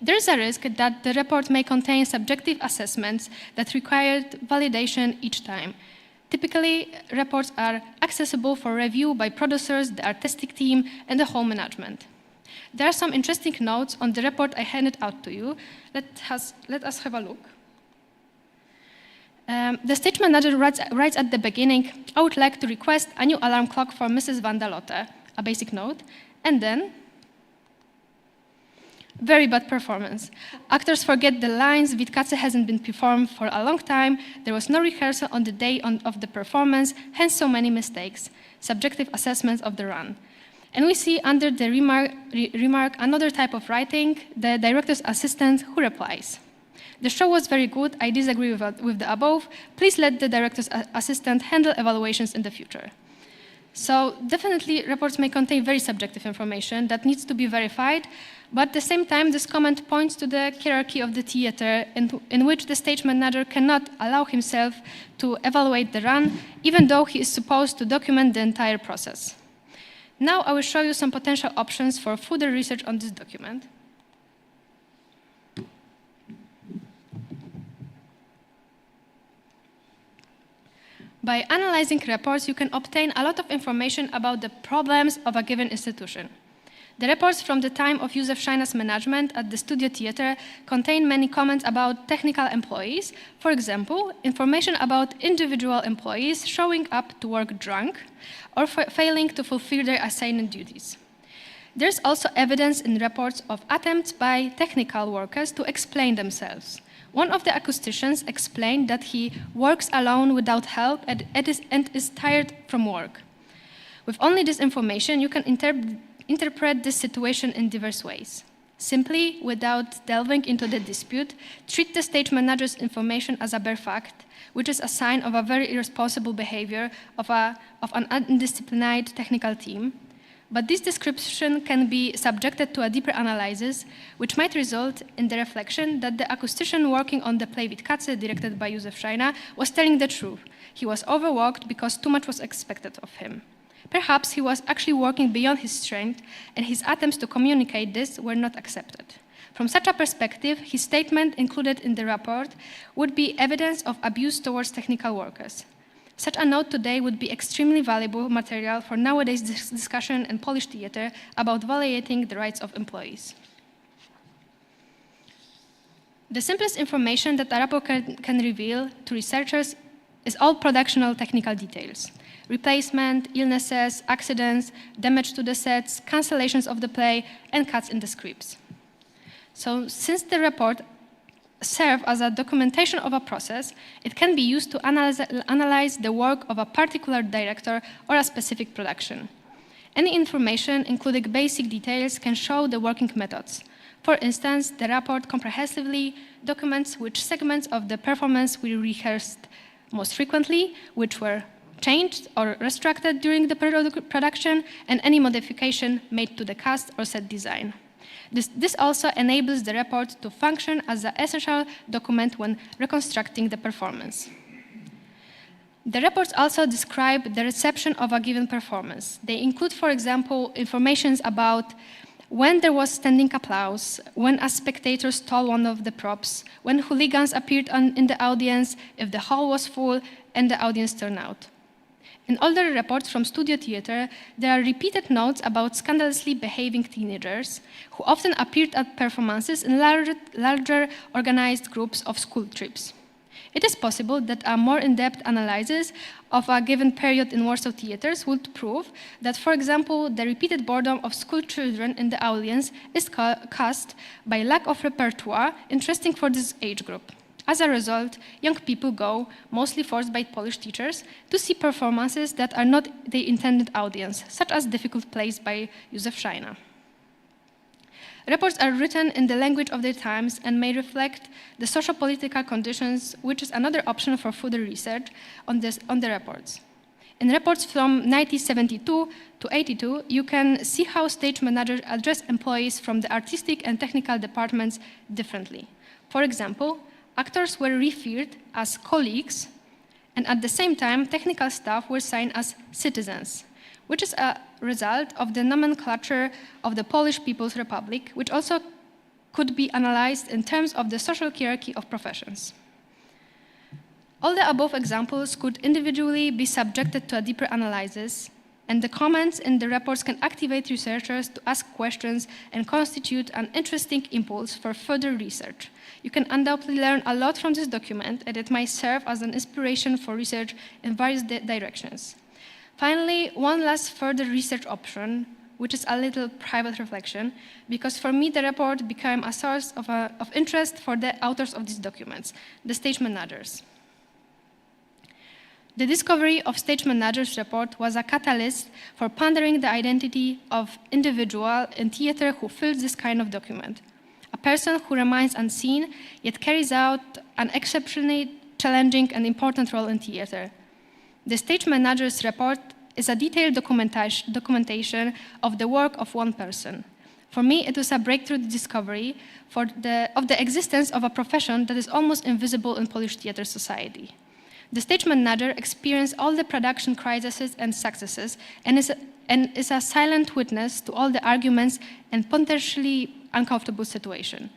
There is a risk that the report may contain subjective assessments that require validation each time. Typically, reports are accessible for review by producers, the artistic team, and the whole management. There are some interesting notes on the report I handed out to you. Let us have a look. The stage manager writes at the beginning, "I would like to request a new alarm clock for Mrs. Wanda Lotte," a basic note, and then, "Very bad performance. Actors forget the lines, Witkacy hasn't been performed for a long time, there was no rehearsal on the day of the performance, hence so many mistakes, subjective assessments of the run." And we see under the remark another type of writing, the director's assistant who replies, "The show was very good. I disagree with the above. Please let the director's assistant handle evaluations in the future." So definitely reports may contain very subjective information that needs to be verified, but at the same time this comment points to the hierarchy of the theater in which the stage manager cannot allow himself to evaluate the run, even though he is supposed to document the entire process. Now I will show you some potential options for further research on this document. By analyzing reports, you can obtain a lot of information about the problems of a given institution. The reports from the time of Józef Szajna's management at the studio theater contain many comments about technical employees. For example, information about individual employees showing up to work drunk or failing to fulfill their assigned duties. There's also evidence in reports of attempts by technical workers to explain themselves. One of the acousticians explained that he works alone without help and is tired from work. With only this information, you can interpret this situation in diverse ways. Simply, without delving into the dispute, treat the stage manager's information as a bare fact, which is a sign of a very irresponsible behavior of an undisciplined technical team. But this description can be subjected to a deeper analysis, which might result in the reflection that the acoustician working on the play with Katze, directed by Józef Schreiner, was telling the truth. He was overworked because too much was expected of him. Perhaps he was actually working beyond his strength, and his attempts to communicate this were not accepted. From such a perspective, his statement included in the report would be evidence of abuse towards technical workers. Such a note today would be extremely valuable material for nowadays discussion in Polish theater about violating the rights of employees. The simplest information that a report can reveal to researchers is all productional technical details. Replacement, illnesses, accidents, damage to the sets, cancellations of the play, and cuts in the scripts. So since the report serves as a documentation of a process, it can be used to analyze the work of a particular director or a specific production. Any information, including basic details, can show the working methods. For instance, the report comprehensively documents which segments of the performance we rehearsed most frequently, which were changed or restructured during the production, and any modification made to the cast or set design. This also enables the report to function as an essential document when reconstructing the performance. The reports also describe the reception of a given performance. They include, for example, information about when there was standing applause, when a spectator stole one of the props, when hooligans appeared in the audience, if the hall was full, and the audience turnout. In older reports from studio theater, there are repeated notes about scandalously behaving teenagers who often appeared at performances in larger organized groups of school trips. It is possible that a more in-depth analysis of a given period in Warsaw theaters would prove that, for example, the repeated boredom of school children in the audience is caused by lack of repertoire interesting for this age group. As a result, young people go, mostly forced by Polish teachers, to see performances that are not the intended audience, such as difficult plays by Józef Schreiner. Reports are written in the language of their times and may reflect the socio-political conditions, which is another option for further research on the reports. In reports from 1972 to 82, you can see how stage managers address employees from the artistic and technical departments differently. For example, actors were referred as colleagues, and at the same time, technical staff were seen as citizens, which is a result of the nomenclature of the Polish People's Republic, which also could be analyzed in terms of the social hierarchy of professions. All the above examples could individually be subjected to a deeper analysis, and the comments in the reports can activate researchers to ask questions and constitute an interesting impulse for further research. You can undoubtedly learn a lot from this document, and it might serve as an inspiration for research in various directions. Finally, one last further research option, which is a little private reflection, because for me the report became a source of interest for the authors of these documents, the stage managers. The discovery of Stage Manager's report was a catalyst for pondering the identity of individual in theater who fills this kind of document. A person who remains unseen, yet carries out an exceptionally challenging and important role in theater. The Stage Manager's report is a detailed documentation of the work of one person. For me, it was a breakthrough discovery of the existence of a profession that is almost invisible in Polish theater society. The stage manager experienced all the production crises and successes and is a silent witness to all the arguments and potentially uncomfortable situation.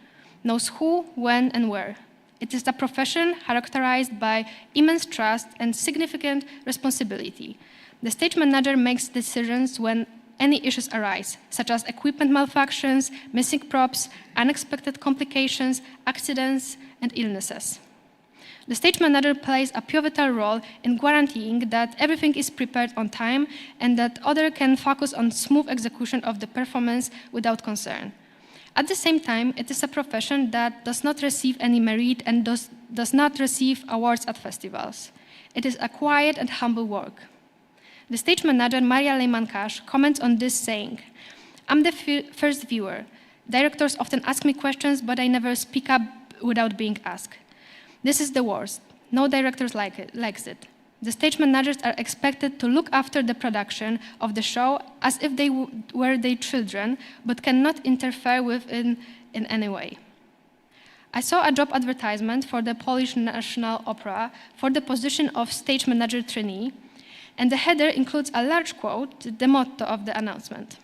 Knows who, when, and where. It is a profession characterized by immense trust and significant responsibility. The stage manager makes decisions when any issues arise, such as equipment malfunctions, missing props, unexpected complications, accidents, and illnesses. The stage manager plays a pivotal role in guaranteeing that everything is prepared on time and that others can focus on smooth execution of the performance without concern. At the same time, it is a profession that does not receive any merit and does not receive awards at festivals. It is a quiet and humble work. The stage manager, Maria Lejman-Kasz, comments on this saying, I'm the first viewer. Directors often ask me questions, but I never speak up without being asked. This is the worst. No director likes it. The stage managers are expected to look after the production of the show as if they were their children, but cannot interfere with it in any way. I saw a job advertisement for the Polish National Opera for the position of stage manager trainee, and the header includes a large quote, the motto of the announcement.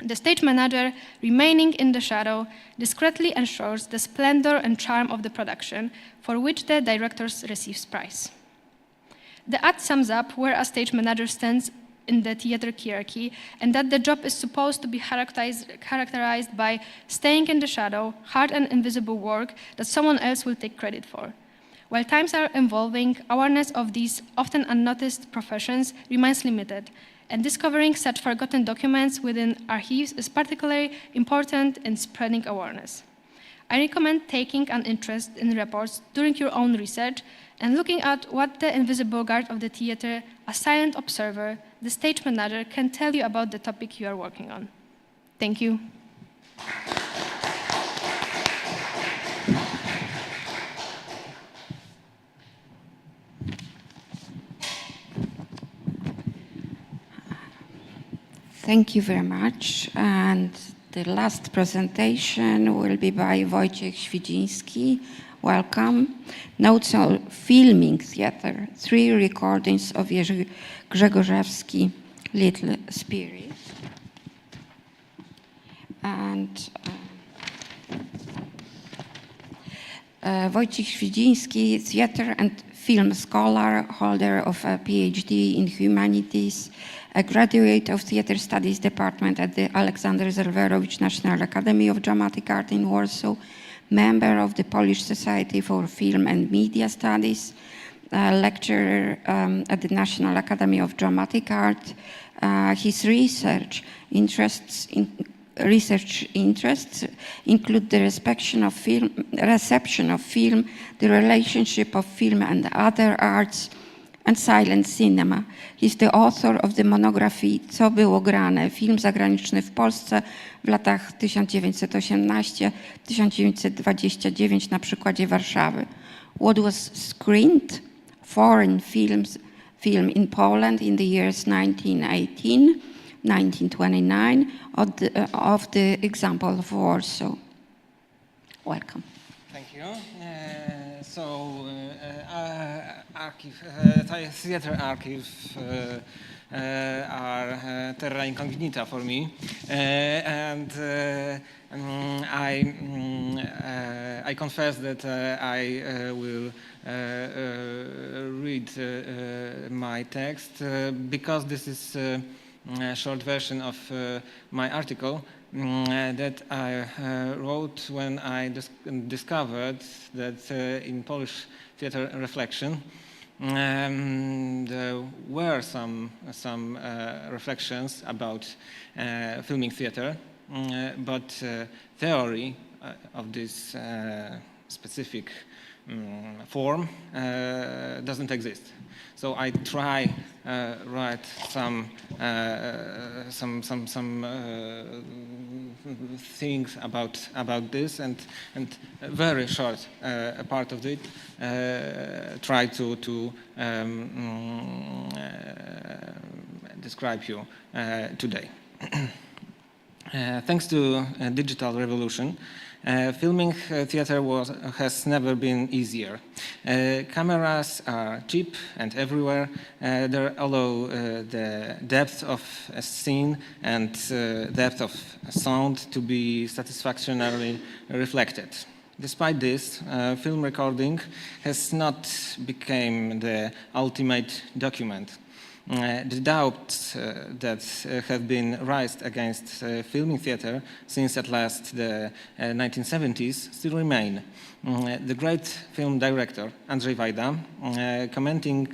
The stage manager, remaining in the shadow, discreetly ensures the splendor and charm of the production, for which the directors receives prize. The ad sums up where a stage manager stands in the theater hierarchy, and that the job is supposed to be characterized by staying in the shadow, hard and invisible work that someone else will take credit for. While times are evolving, awareness of these often unnoticed professions remains limited, and discovering such forgotten documents within archives is particularly important in spreading awareness. I recommend taking an interest in reports during your own research and looking at what the invisible guard of the theater, a silent observer, the stage manager, can tell you about the topic you are working on. Thank you. Thank you very much. And the last presentation will be by Wojciech Świdziński. Welcome. Notes on filming theater. 3 recordings of Jerzy Grzegorzewski, Little Spirit. And Wojciech Świdziński, theater and film scholar, holder of a PhD in humanities, a graduate of Theatre Studies Department at the Aleksander Zerwerowicz National Academy of Dramatic Art in Warsaw, member of the Polish Society for Film and Media Studies, lecturer at the National Academy of Dramatic Art. His research interests include the reception of film, the relationship of film and other arts, and silent cinema. He's the author of the monography Co było grane? Film zagraniczny w Polsce w latach 1918-1929 na przykładzie Warszawy. What was screened? Foreign film in Poland in the years 1918, 1929 of the example of Warsaw. Welcome. Thank you. Theater archives are terra incognita for me, and I confess that I will read my text because this is a short version of my article that I wrote when I discovered that in Polish theater reflection there were some reflections about filming theater, but theory of this specific form doesn't exist. So I try write some things about this, and a very short part of it try to describe you today. Thanks to digital revolution, filming theater has never been easier. Cameras are cheap and everywhere. They allow the depth of a scene and depth of sound to be satisfactorily reflected. Despite this, film recording has not become the ultimate document. The doubts that have been raised against filming theater since at last the 1970s still remain. The great film director Andrzej Wajda, commenting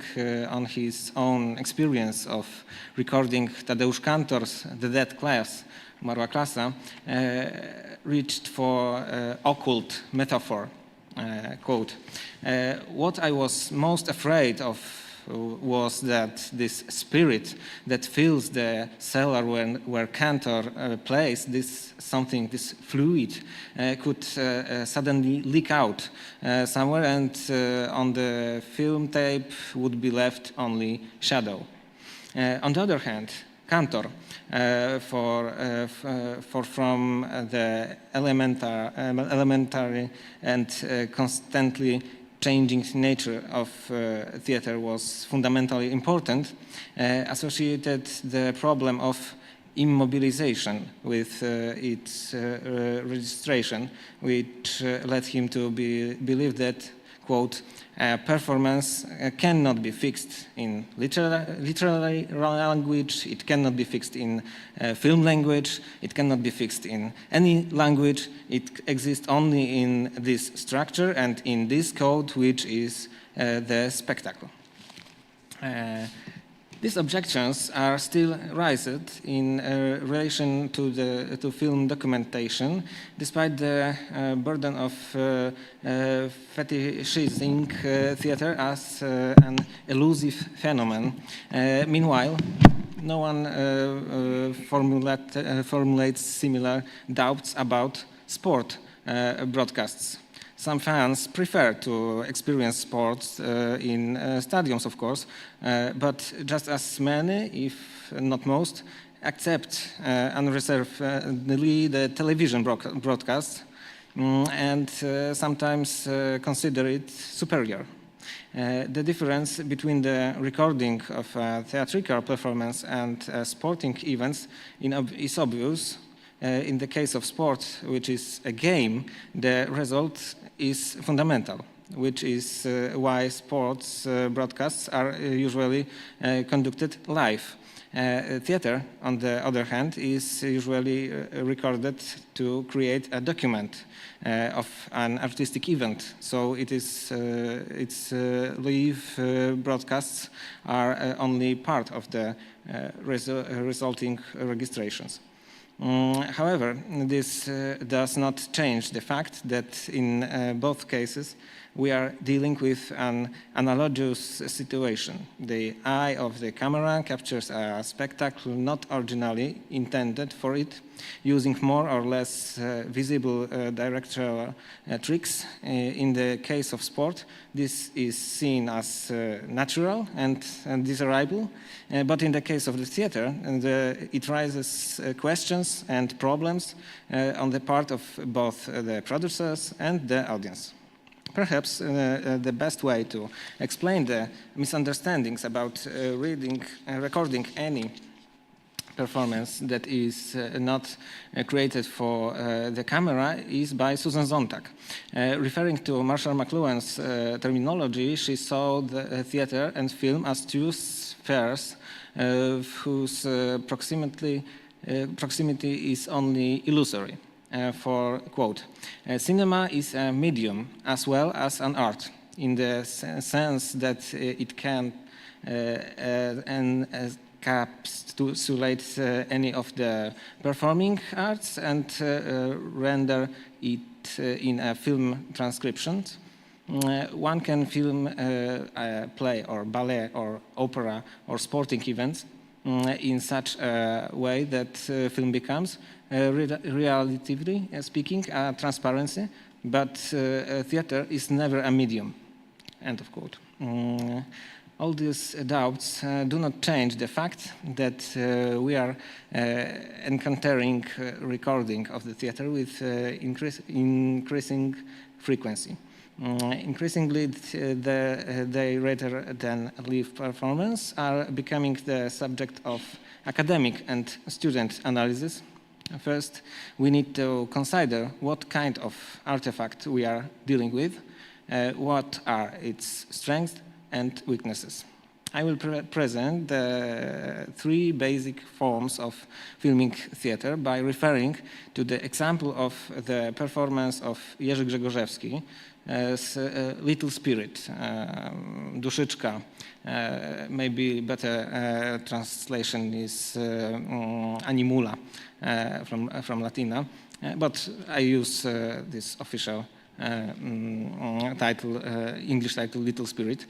on his own experience of recording Tadeusz Kantor's The Dead Class, Umarła klasa, reached for occult metaphor, quote, what I was most afraid of was that this spirit that fills the cellar where Cantor plays, this fluid, could suddenly leak out somewhere, and on the film tape would be left only shadow. On the other hand, Cantor, from the elementary and constantly changing nature of theater was fundamentally important, associated the problem of immobilization with its registration, which led him to believe that, quote, performance cannot be fixed in literary language, it cannot be fixed in film language, it cannot be fixed in any language, it exists only in this structure and in this code, which is the spectacle. These objections are still raised in relation to film documentation, despite the burden of fetishizing theater as an elusive phenomenon. Meanwhile, no one formulates similar doubts about sport broadcasts. Some fans prefer to experience sports in stadiums, of course, but just as many, if not most, accept unreservedly the television broadcasts and sometimes consider it superior. The difference between the recording of a theatrical performance and sporting events is obvious. In the case of sport, which is a game, the result is fundamental, which is why sports broadcasts are usually conducted live. Theater, on the other hand, is usually recorded to create a document of an artistic event. So its live broadcasts are only part of the resulting registrations. However, this does not change the fact that in both cases we are dealing with an analogous situation. The eye of the camera captures a spectacle not originally intended for it, using more or less visible directorial tricks. In the case of sport, this is seen as natural and desirable, but in the case of the theater, it raises questions and problems on the part of both the producers and the audience. Perhaps the best way to explain the misunderstandings about recording any performance that is not created for the camera is by Susan Sontag. Referring to Marshall McLuhan's terminology, she saw the theater and film as two spheres whose proximity is only illusory. For, quote, cinema is a medium as well as an art, in the sense that it can encapsulate any of the performing arts and render it in a film transcription. One can film a play or ballet or opera or sporting events in such a way that film becomes, relatively speaking, a transparency, but theater is never a medium. End of quote. All these doubts do not change the fact that we are encountering recording of the theater with increasing frequency. Increasingly, they rather than live performance are becoming the subject of academic and student analysis. First, we need to consider what kind of artifact we are dealing with, what are its strengths and weaknesses. I will present the three basic forms of filming theater by referring to the example of the performance of Jerzy Grzegorzewski as Little Spirit, Duszyczka. Maybe better translation is Animula from Latina, but I use this official English title Little Spirit,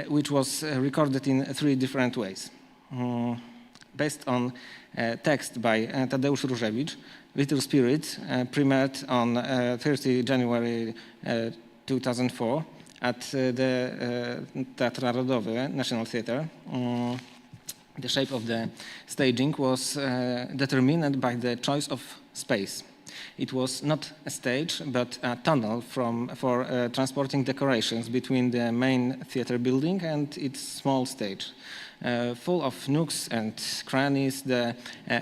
which was recorded in 3 different ways. Based on text by Tadeusz Różewicz, Little Spirit premiered on 30 January 2004 at the Teatr Narodowy, National Theatre. The shape of the staging was determined by the choice of space. It was not a stage, but a tunnel for transporting decorations between the main theatre building and its small stage. Full of nooks and crannies, the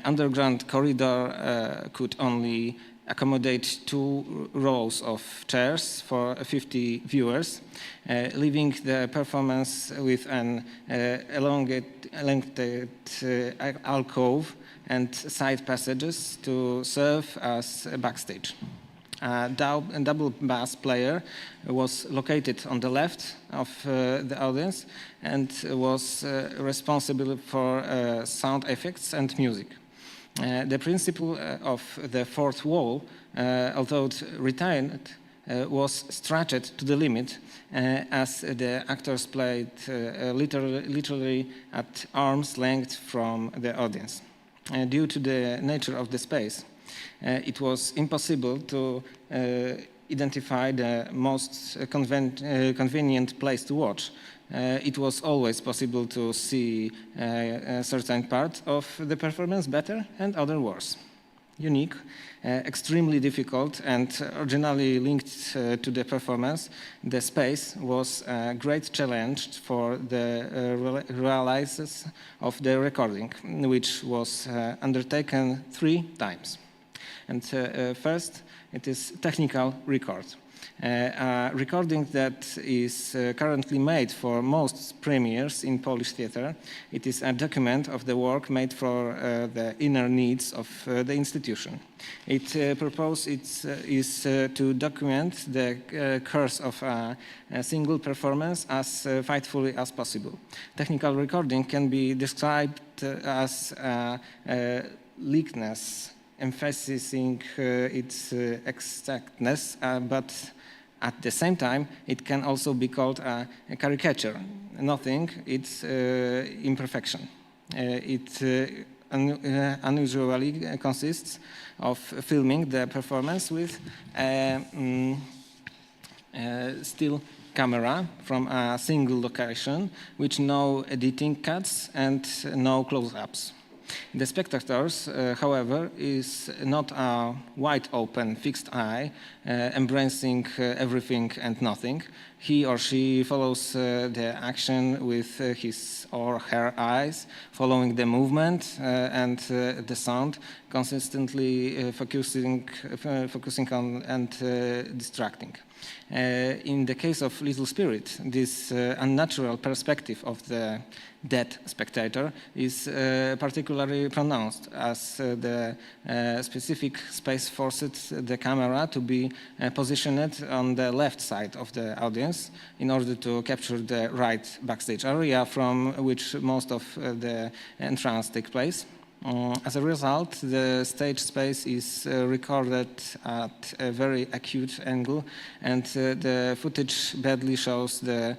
underground corridor could only accommodate 2 rows of chairs for 50 viewers, leaving the performance with an elongated alcove and side passages to serve as a backstage. A double bass player was located on the left of the audience and was responsible for sound effects and music. The principle of the 4th wall, although retained, was stretched to the limit as the actors played literally at arm's length from the audience. Due to the nature of the space, it was impossible to identify the most convenient place to watch. It was always possible to see a certain part of the performance better and other worse. Unique, extremely difficult, and originally linked to the performance, the space was a great challenge for the realizers of the recording, which was undertaken 3 times. And first, it is technical record. A recording that is currently made for most premieres in Polish theatre. It is a document of the work made for the inner needs of the institution. Its purpose is to document the course of a single performance as faithfully as possible. Technical recording can be described as likeness, emphasizing its exactness, but at the same time, it can also be called a caricature. Nothing, it's imperfection. It unusually consists of filming the performance with a still camera from a single location, with no editing cuts and no close-ups. The spectators, however, is not a wide-open, fixed eye, embracing everything and nothing. He or she follows the action with his or her eyes, following the movement and the sound, consistently focusing on and distracting. In the case of Little Spirit, this unnatural perspective of the dead spectator is particularly pronounced, as the specific space forced the camera to be positioned on the left side of the audience in order to capture the right backstage area from which most of the entrance takes place. As a result, the stage space is recorded at a very acute angle, and the footage badly shows the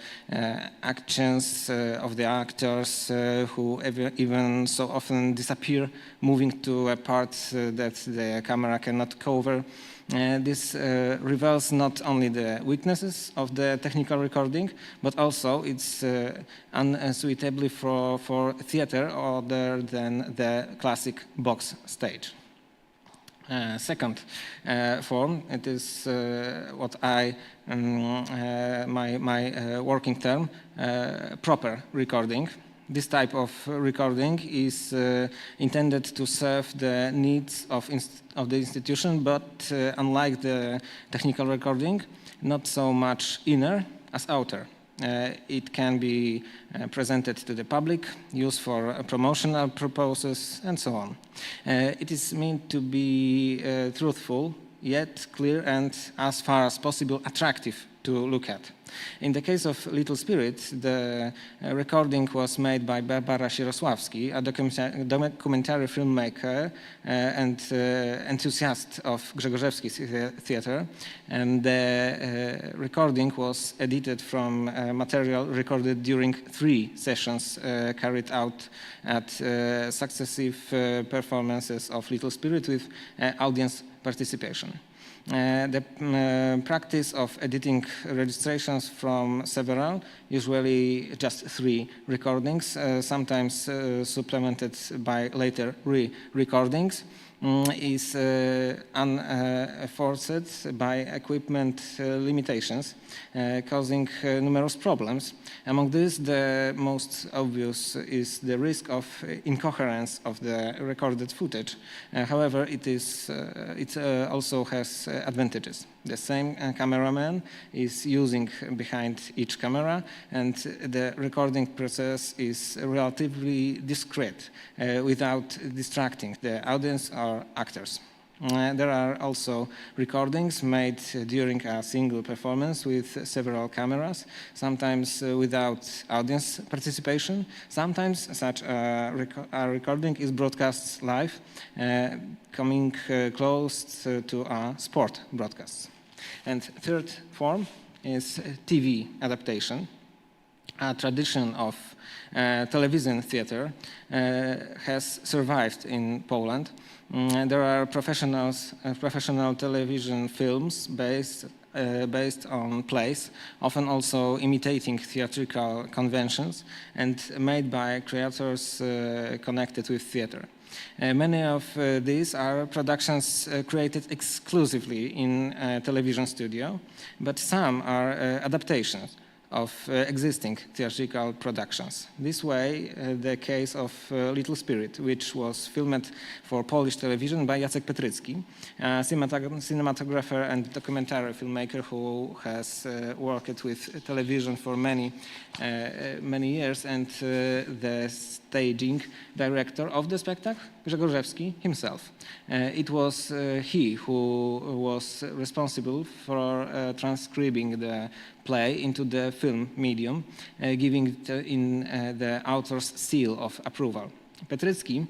actions of the actors who even so often disappear, moving to a part that the camera cannot cover. This reveals not only the weaknesses of the technical recording, but also it's unsuitably for theater other than the classic box stage. Second form, it is what my working term, proper recording. This type of recording is intended to serve the needs of the institution, but unlike the technical recording, not so much inner as outer. It can be presented to the public, used for promotional purposes, and so on. It is meant to be truthful, yet clear and, as far as possible, attractive to look at. In the case of Little Spirit, the recording was made by Barbara Raszewski, a documentary filmmaker and enthusiast of Grzegorzewski's theater. And the recording was edited from material recorded during 3 sessions carried out at successive performances of Little Spirit with audience participation. The practice of editing registrations from several, usually just 3 recordings, sometimes supplemented by later re-recordings, is unenforced by equipment limitations, causing numerous problems. Among these, the most obvious is the risk of incoherence of the recorded footage. However, it also has advantages. The same cameraman is using behind each camera, and the recording process is relatively discreet without distracting the audience or actors. There are also recordings made during a single performance with several cameras, sometimes without audience participation. Sometimes such a recording is broadcast live, coming close to a sport broadcast. And third form is TV adaptation. A tradition of television theater has survived in Poland. There are professional television films based on plays, often also imitating theatrical conventions and made by creators connected with theater. Many of these are productions created exclusively in a television studio, but some are adaptations of existing theatrical productions. This way, the case of Little Spirit, which was filmed for Polish television by Jacek Petrycki, a cinematographer and documentary filmmaker who has worked with television for many years, and the staging director of the spectacle, Grzegorzewski himself. It was he who was responsible for transcribing the play into the film medium, giving it in the author's seal of approval. Petrycki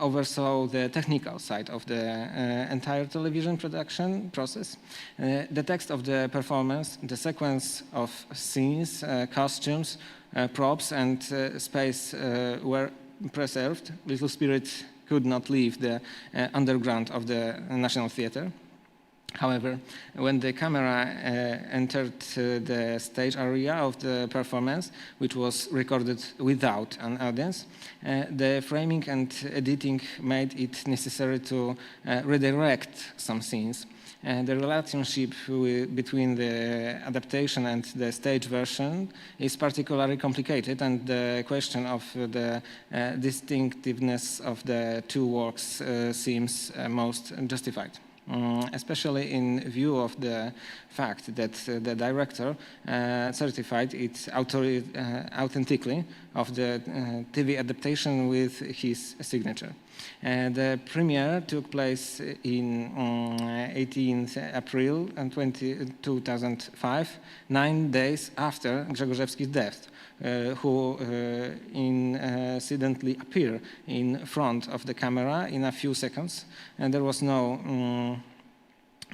oversaw the technical side of the entire television production process. The text of the performance, the sequence of scenes, costumes, props, and space were preserved. Little Spirit could not leave the underground of the National Theatre. However, when the camera entered the stage area of the performance, which was recorded without an audience, the framing and editing made it necessary to redirect some scenes. The relationship between the adaptation and the stage version is particularly complicated, and the question of the distinctiveness of the 2 works seems most justified. Especially in view of the fact that the director certified it authentically of the TV adaptation with his signature. The premiere took place in 18th April 2005, 9 days after Grzegorzewski's death, who incidentally appeared in front of the camera in a few seconds, and there was no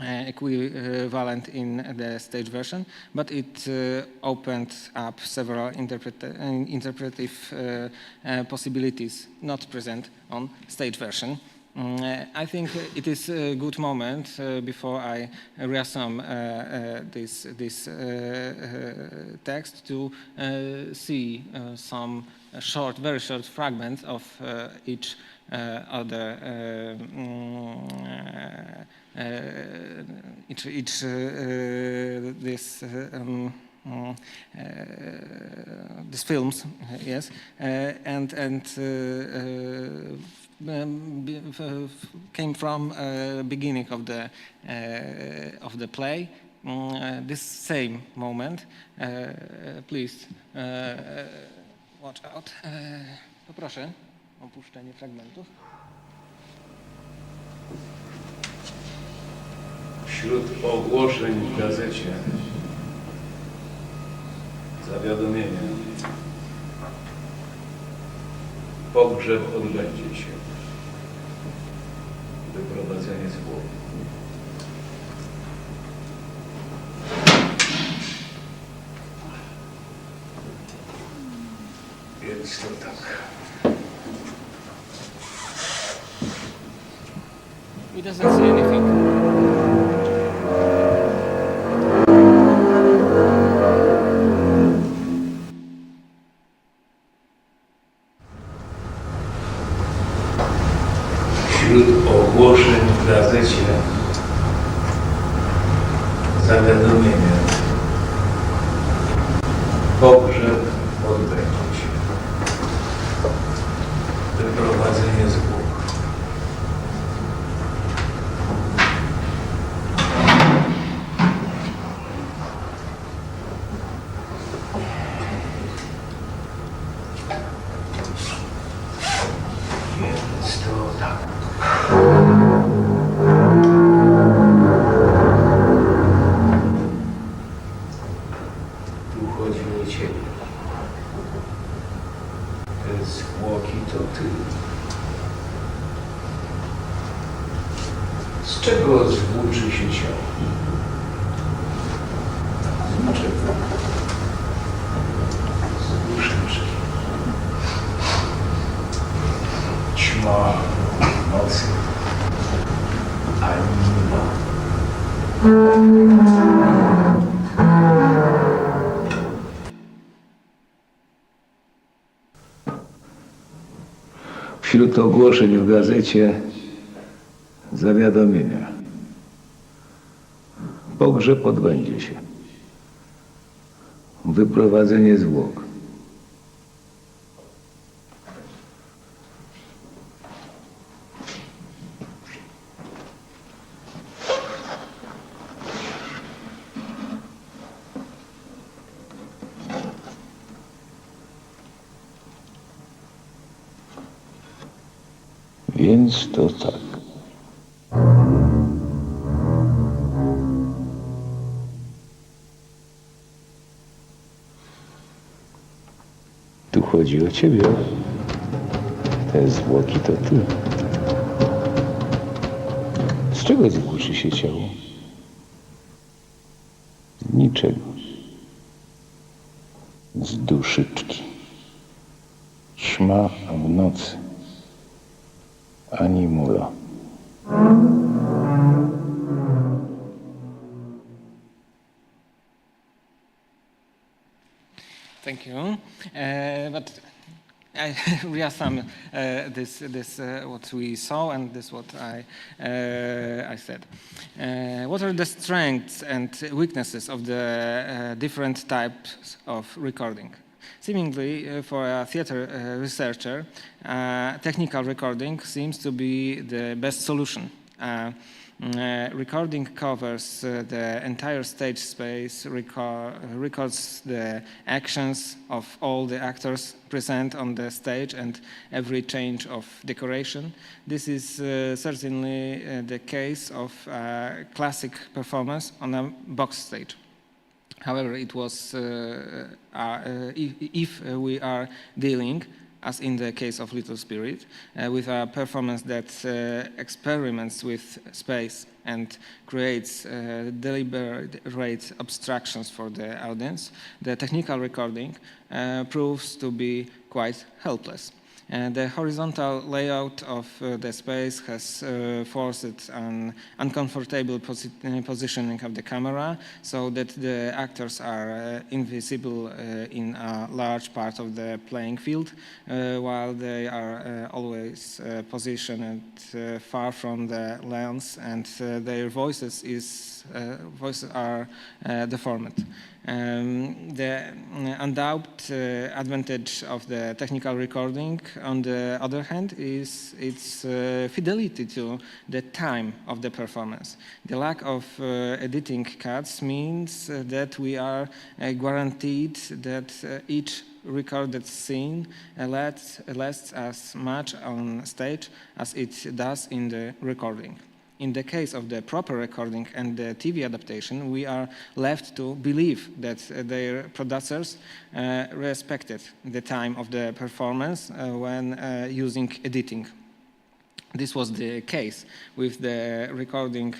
equivalent in the stage version, but it opened up several interpretive possibilities not present on stage version. I think it is a good moment before I reassume this text to see some very short fragment of each these films, yes, and came from beginning of the play. This same moment, please watch out. Poproszę o puszczenie fragmentów. Wśród ogłoszeń w gazecie zawiadomienie: pogrzeb odbędzie się. Wyprowadzenie zwłok. Więc to tak. He doesn't say anything. Wśród ogłoszeń w gazecie zawiadomienie: pogrzeb odbędzie się. Wyprowadzenie zwłok. Więc to tak. Tu chodzi o ciebie. Te zwłoki to ty. Z czego zwłóczy się ciało? Z niczego. Z duszyczki. Ćma nocy, ani nieba. Wśród ogłoszeń w gazecie zawiadomienia: pogrzeb odbędzie się. Wyprowadzenie zwłok. Więc to tak. Tu chodzi o ciebie. Te zwłoki to ty. Z czego zwłóczy się ciało? Z niczego. Z duszyczki. Ćma w nocy. Ani mula. Thank you. But I reassume this what we saw and this what I said. What are the strengths and weaknesses of the different types of recording? Seemingly, for a theater researcher, technical recording seems to be the best solution. Recording covers the entire stage space, records the actions of all the actors present on the stage and every change of decoration. This is certainly the case of a classic performance on a box stage. However, it was if we are dealing, as in the case of Little Spirit, with a performance that experiments with space and creates deliberate abstractions for the audience, the technical recording proves to be quite helpless. The horizontal layout of the space has forced an uncomfortable positioning of the camera so that the actors are invisible in a large part of the playing field, while they are always positioned far from the lens, and their voices are deformed. The undoubted advantage of the technical recording, on the other hand, is its fidelity to the time of the performance. The lack of editing cuts means that we are guaranteed that each recorded scene lasts as much on stage as it does in the recording. In the case of the proper recording and the TV adaptation, we are left to believe that their producers respected the time of the performance when using editing. This was the case with the recording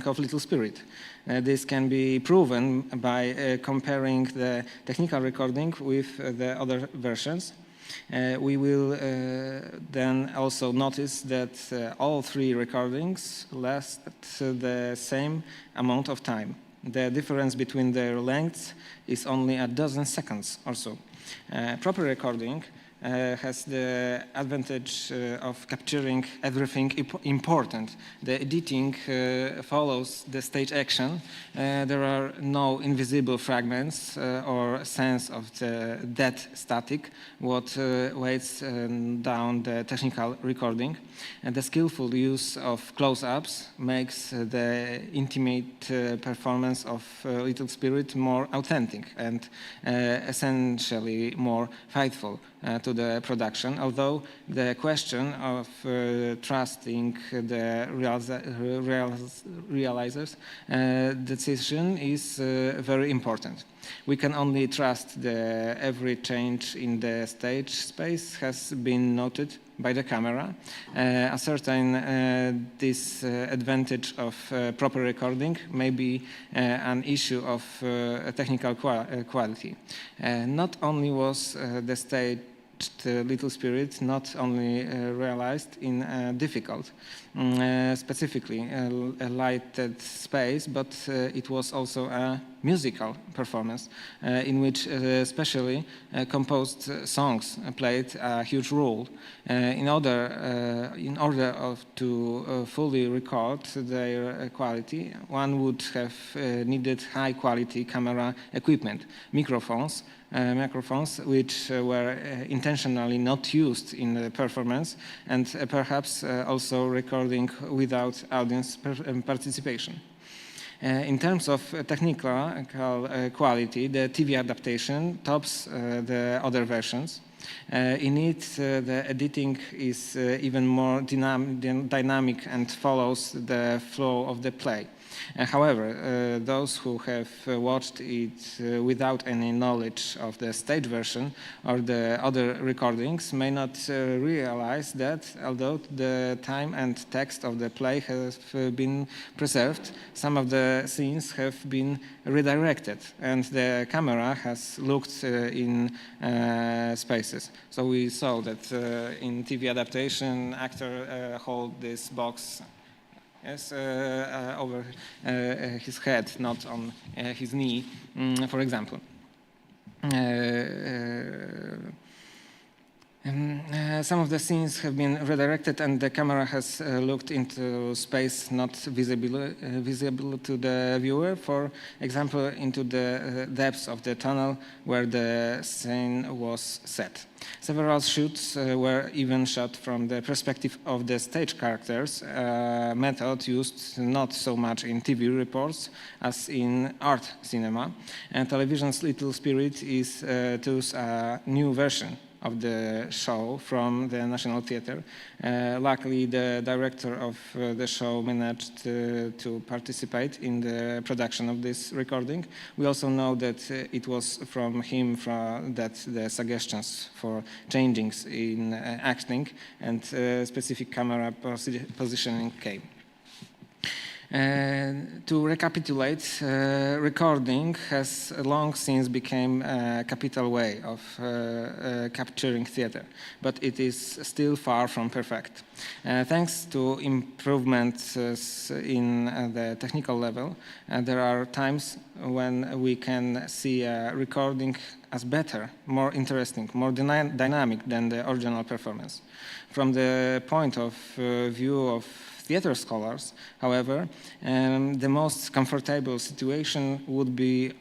of Little Spirit. This can be proven by comparing the technical recording with the other versions. We will then also notice that all three recordings last the same amount of time. The difference between their lengths is only a dozen seconds or so. Proper recording has the advantage of capturing everything important. The editing follows the stage action. There are no invisible fragments or sense of the dead static, what weighs down the technical recording. And the skillful use of close-ups makes the intimate performance of Little Spirit more authentic and essentially more faithful to the production, although the question of trusting the realizer's decision is very important. We can only trust that every change in the stage space has been noted by the camera. Ascertain this advantage of proper recording may be an issue of technical quality. Not only was the stage Little Spirit not only realized in a difficult, specifically a lighted space, but it was also a musical performance in which especially composed songs played a huge role. In order to fully record their quality, one would have needed high quality camera equipment, microphones which were intentionally not used in the performance, and perhaps also recording without audience participation. In terms of technical quality, the TV adaptation tops the other versions. In it, the editing is even more dynamic and follows the flow of the play. However, those who have watched it without any knowledge of the stage version or the other recordings may not realize that although the time and text of the play have been preserved, some of the scenes have been redirected and the camera has looked in spaces. So we saw that in TV adaptation, actor hold this box over his head, not on his knee, for example. Some of the scenes have been redirected and the camera has looked into space not visible to the viewer, for example, into the depths of the tunnel where the scene was set. Several shoots were even shot from the perspective of the stage characters, a method used not so much in TV reports as in art cinema. And television's Little Spirit is thus a new version of the show from the National Theatre. Luckily, the director of the show managed to participate in the production of this recording. We also know that it was from him that the suggestions for changings in acting and specific camera positioning came. To recapitulate, recording has long since become a capital way of capturing theater, but it is still far from perfect. Thanks to improvements in the technical level, there are times when we can see a recording as better, more interesting, more dynamic than the original performance. From the point of view of theater scholars, however, the most comfortable situation would be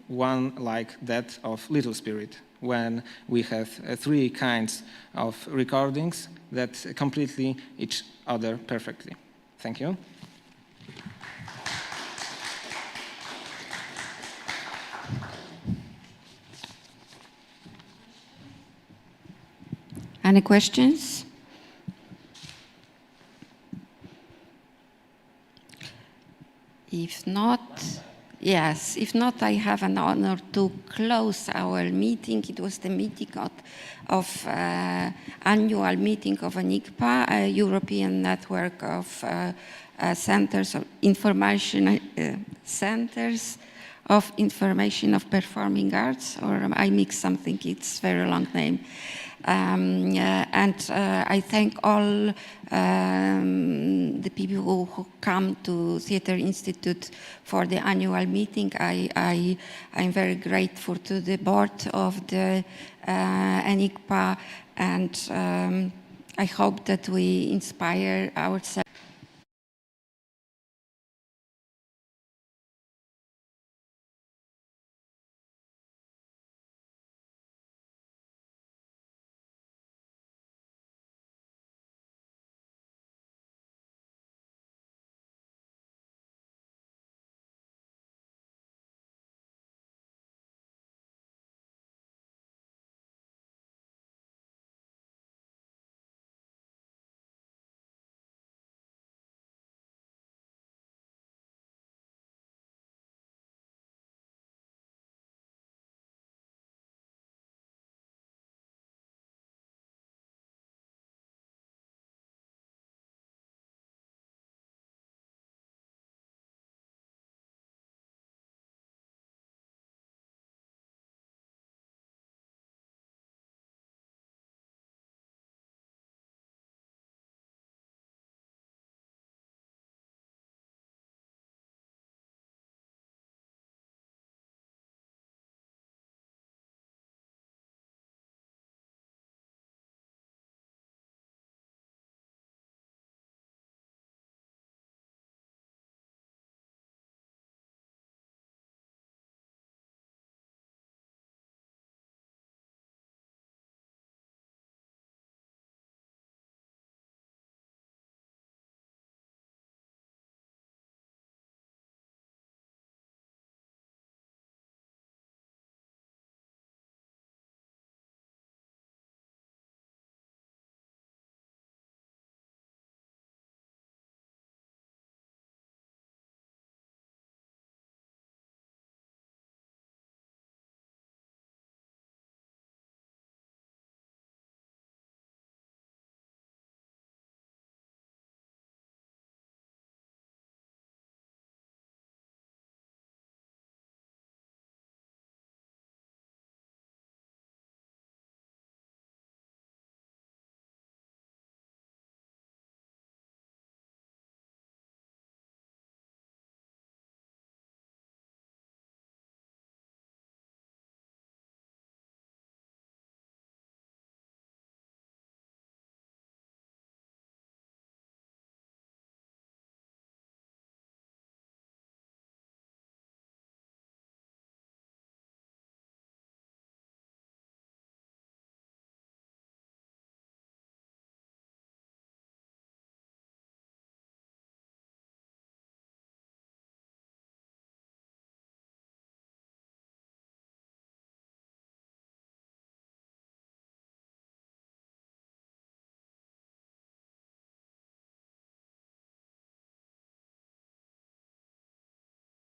one like that of Little Spirit, when we have three kinds of recordings that completely each other perfectly. Thank you. Any questions? If not, yes, if not, I have an honor to close our meeting. It was the meeting of annual meeting of ENICPA, a European network of centers of information, centers of information of performing arts, or I mix something, it's a very long name. I thank all the people who come to Theatre Institute for the annual meeting. I'm very grateful to the board of the ENICPA, and I hope that we inspire ourselves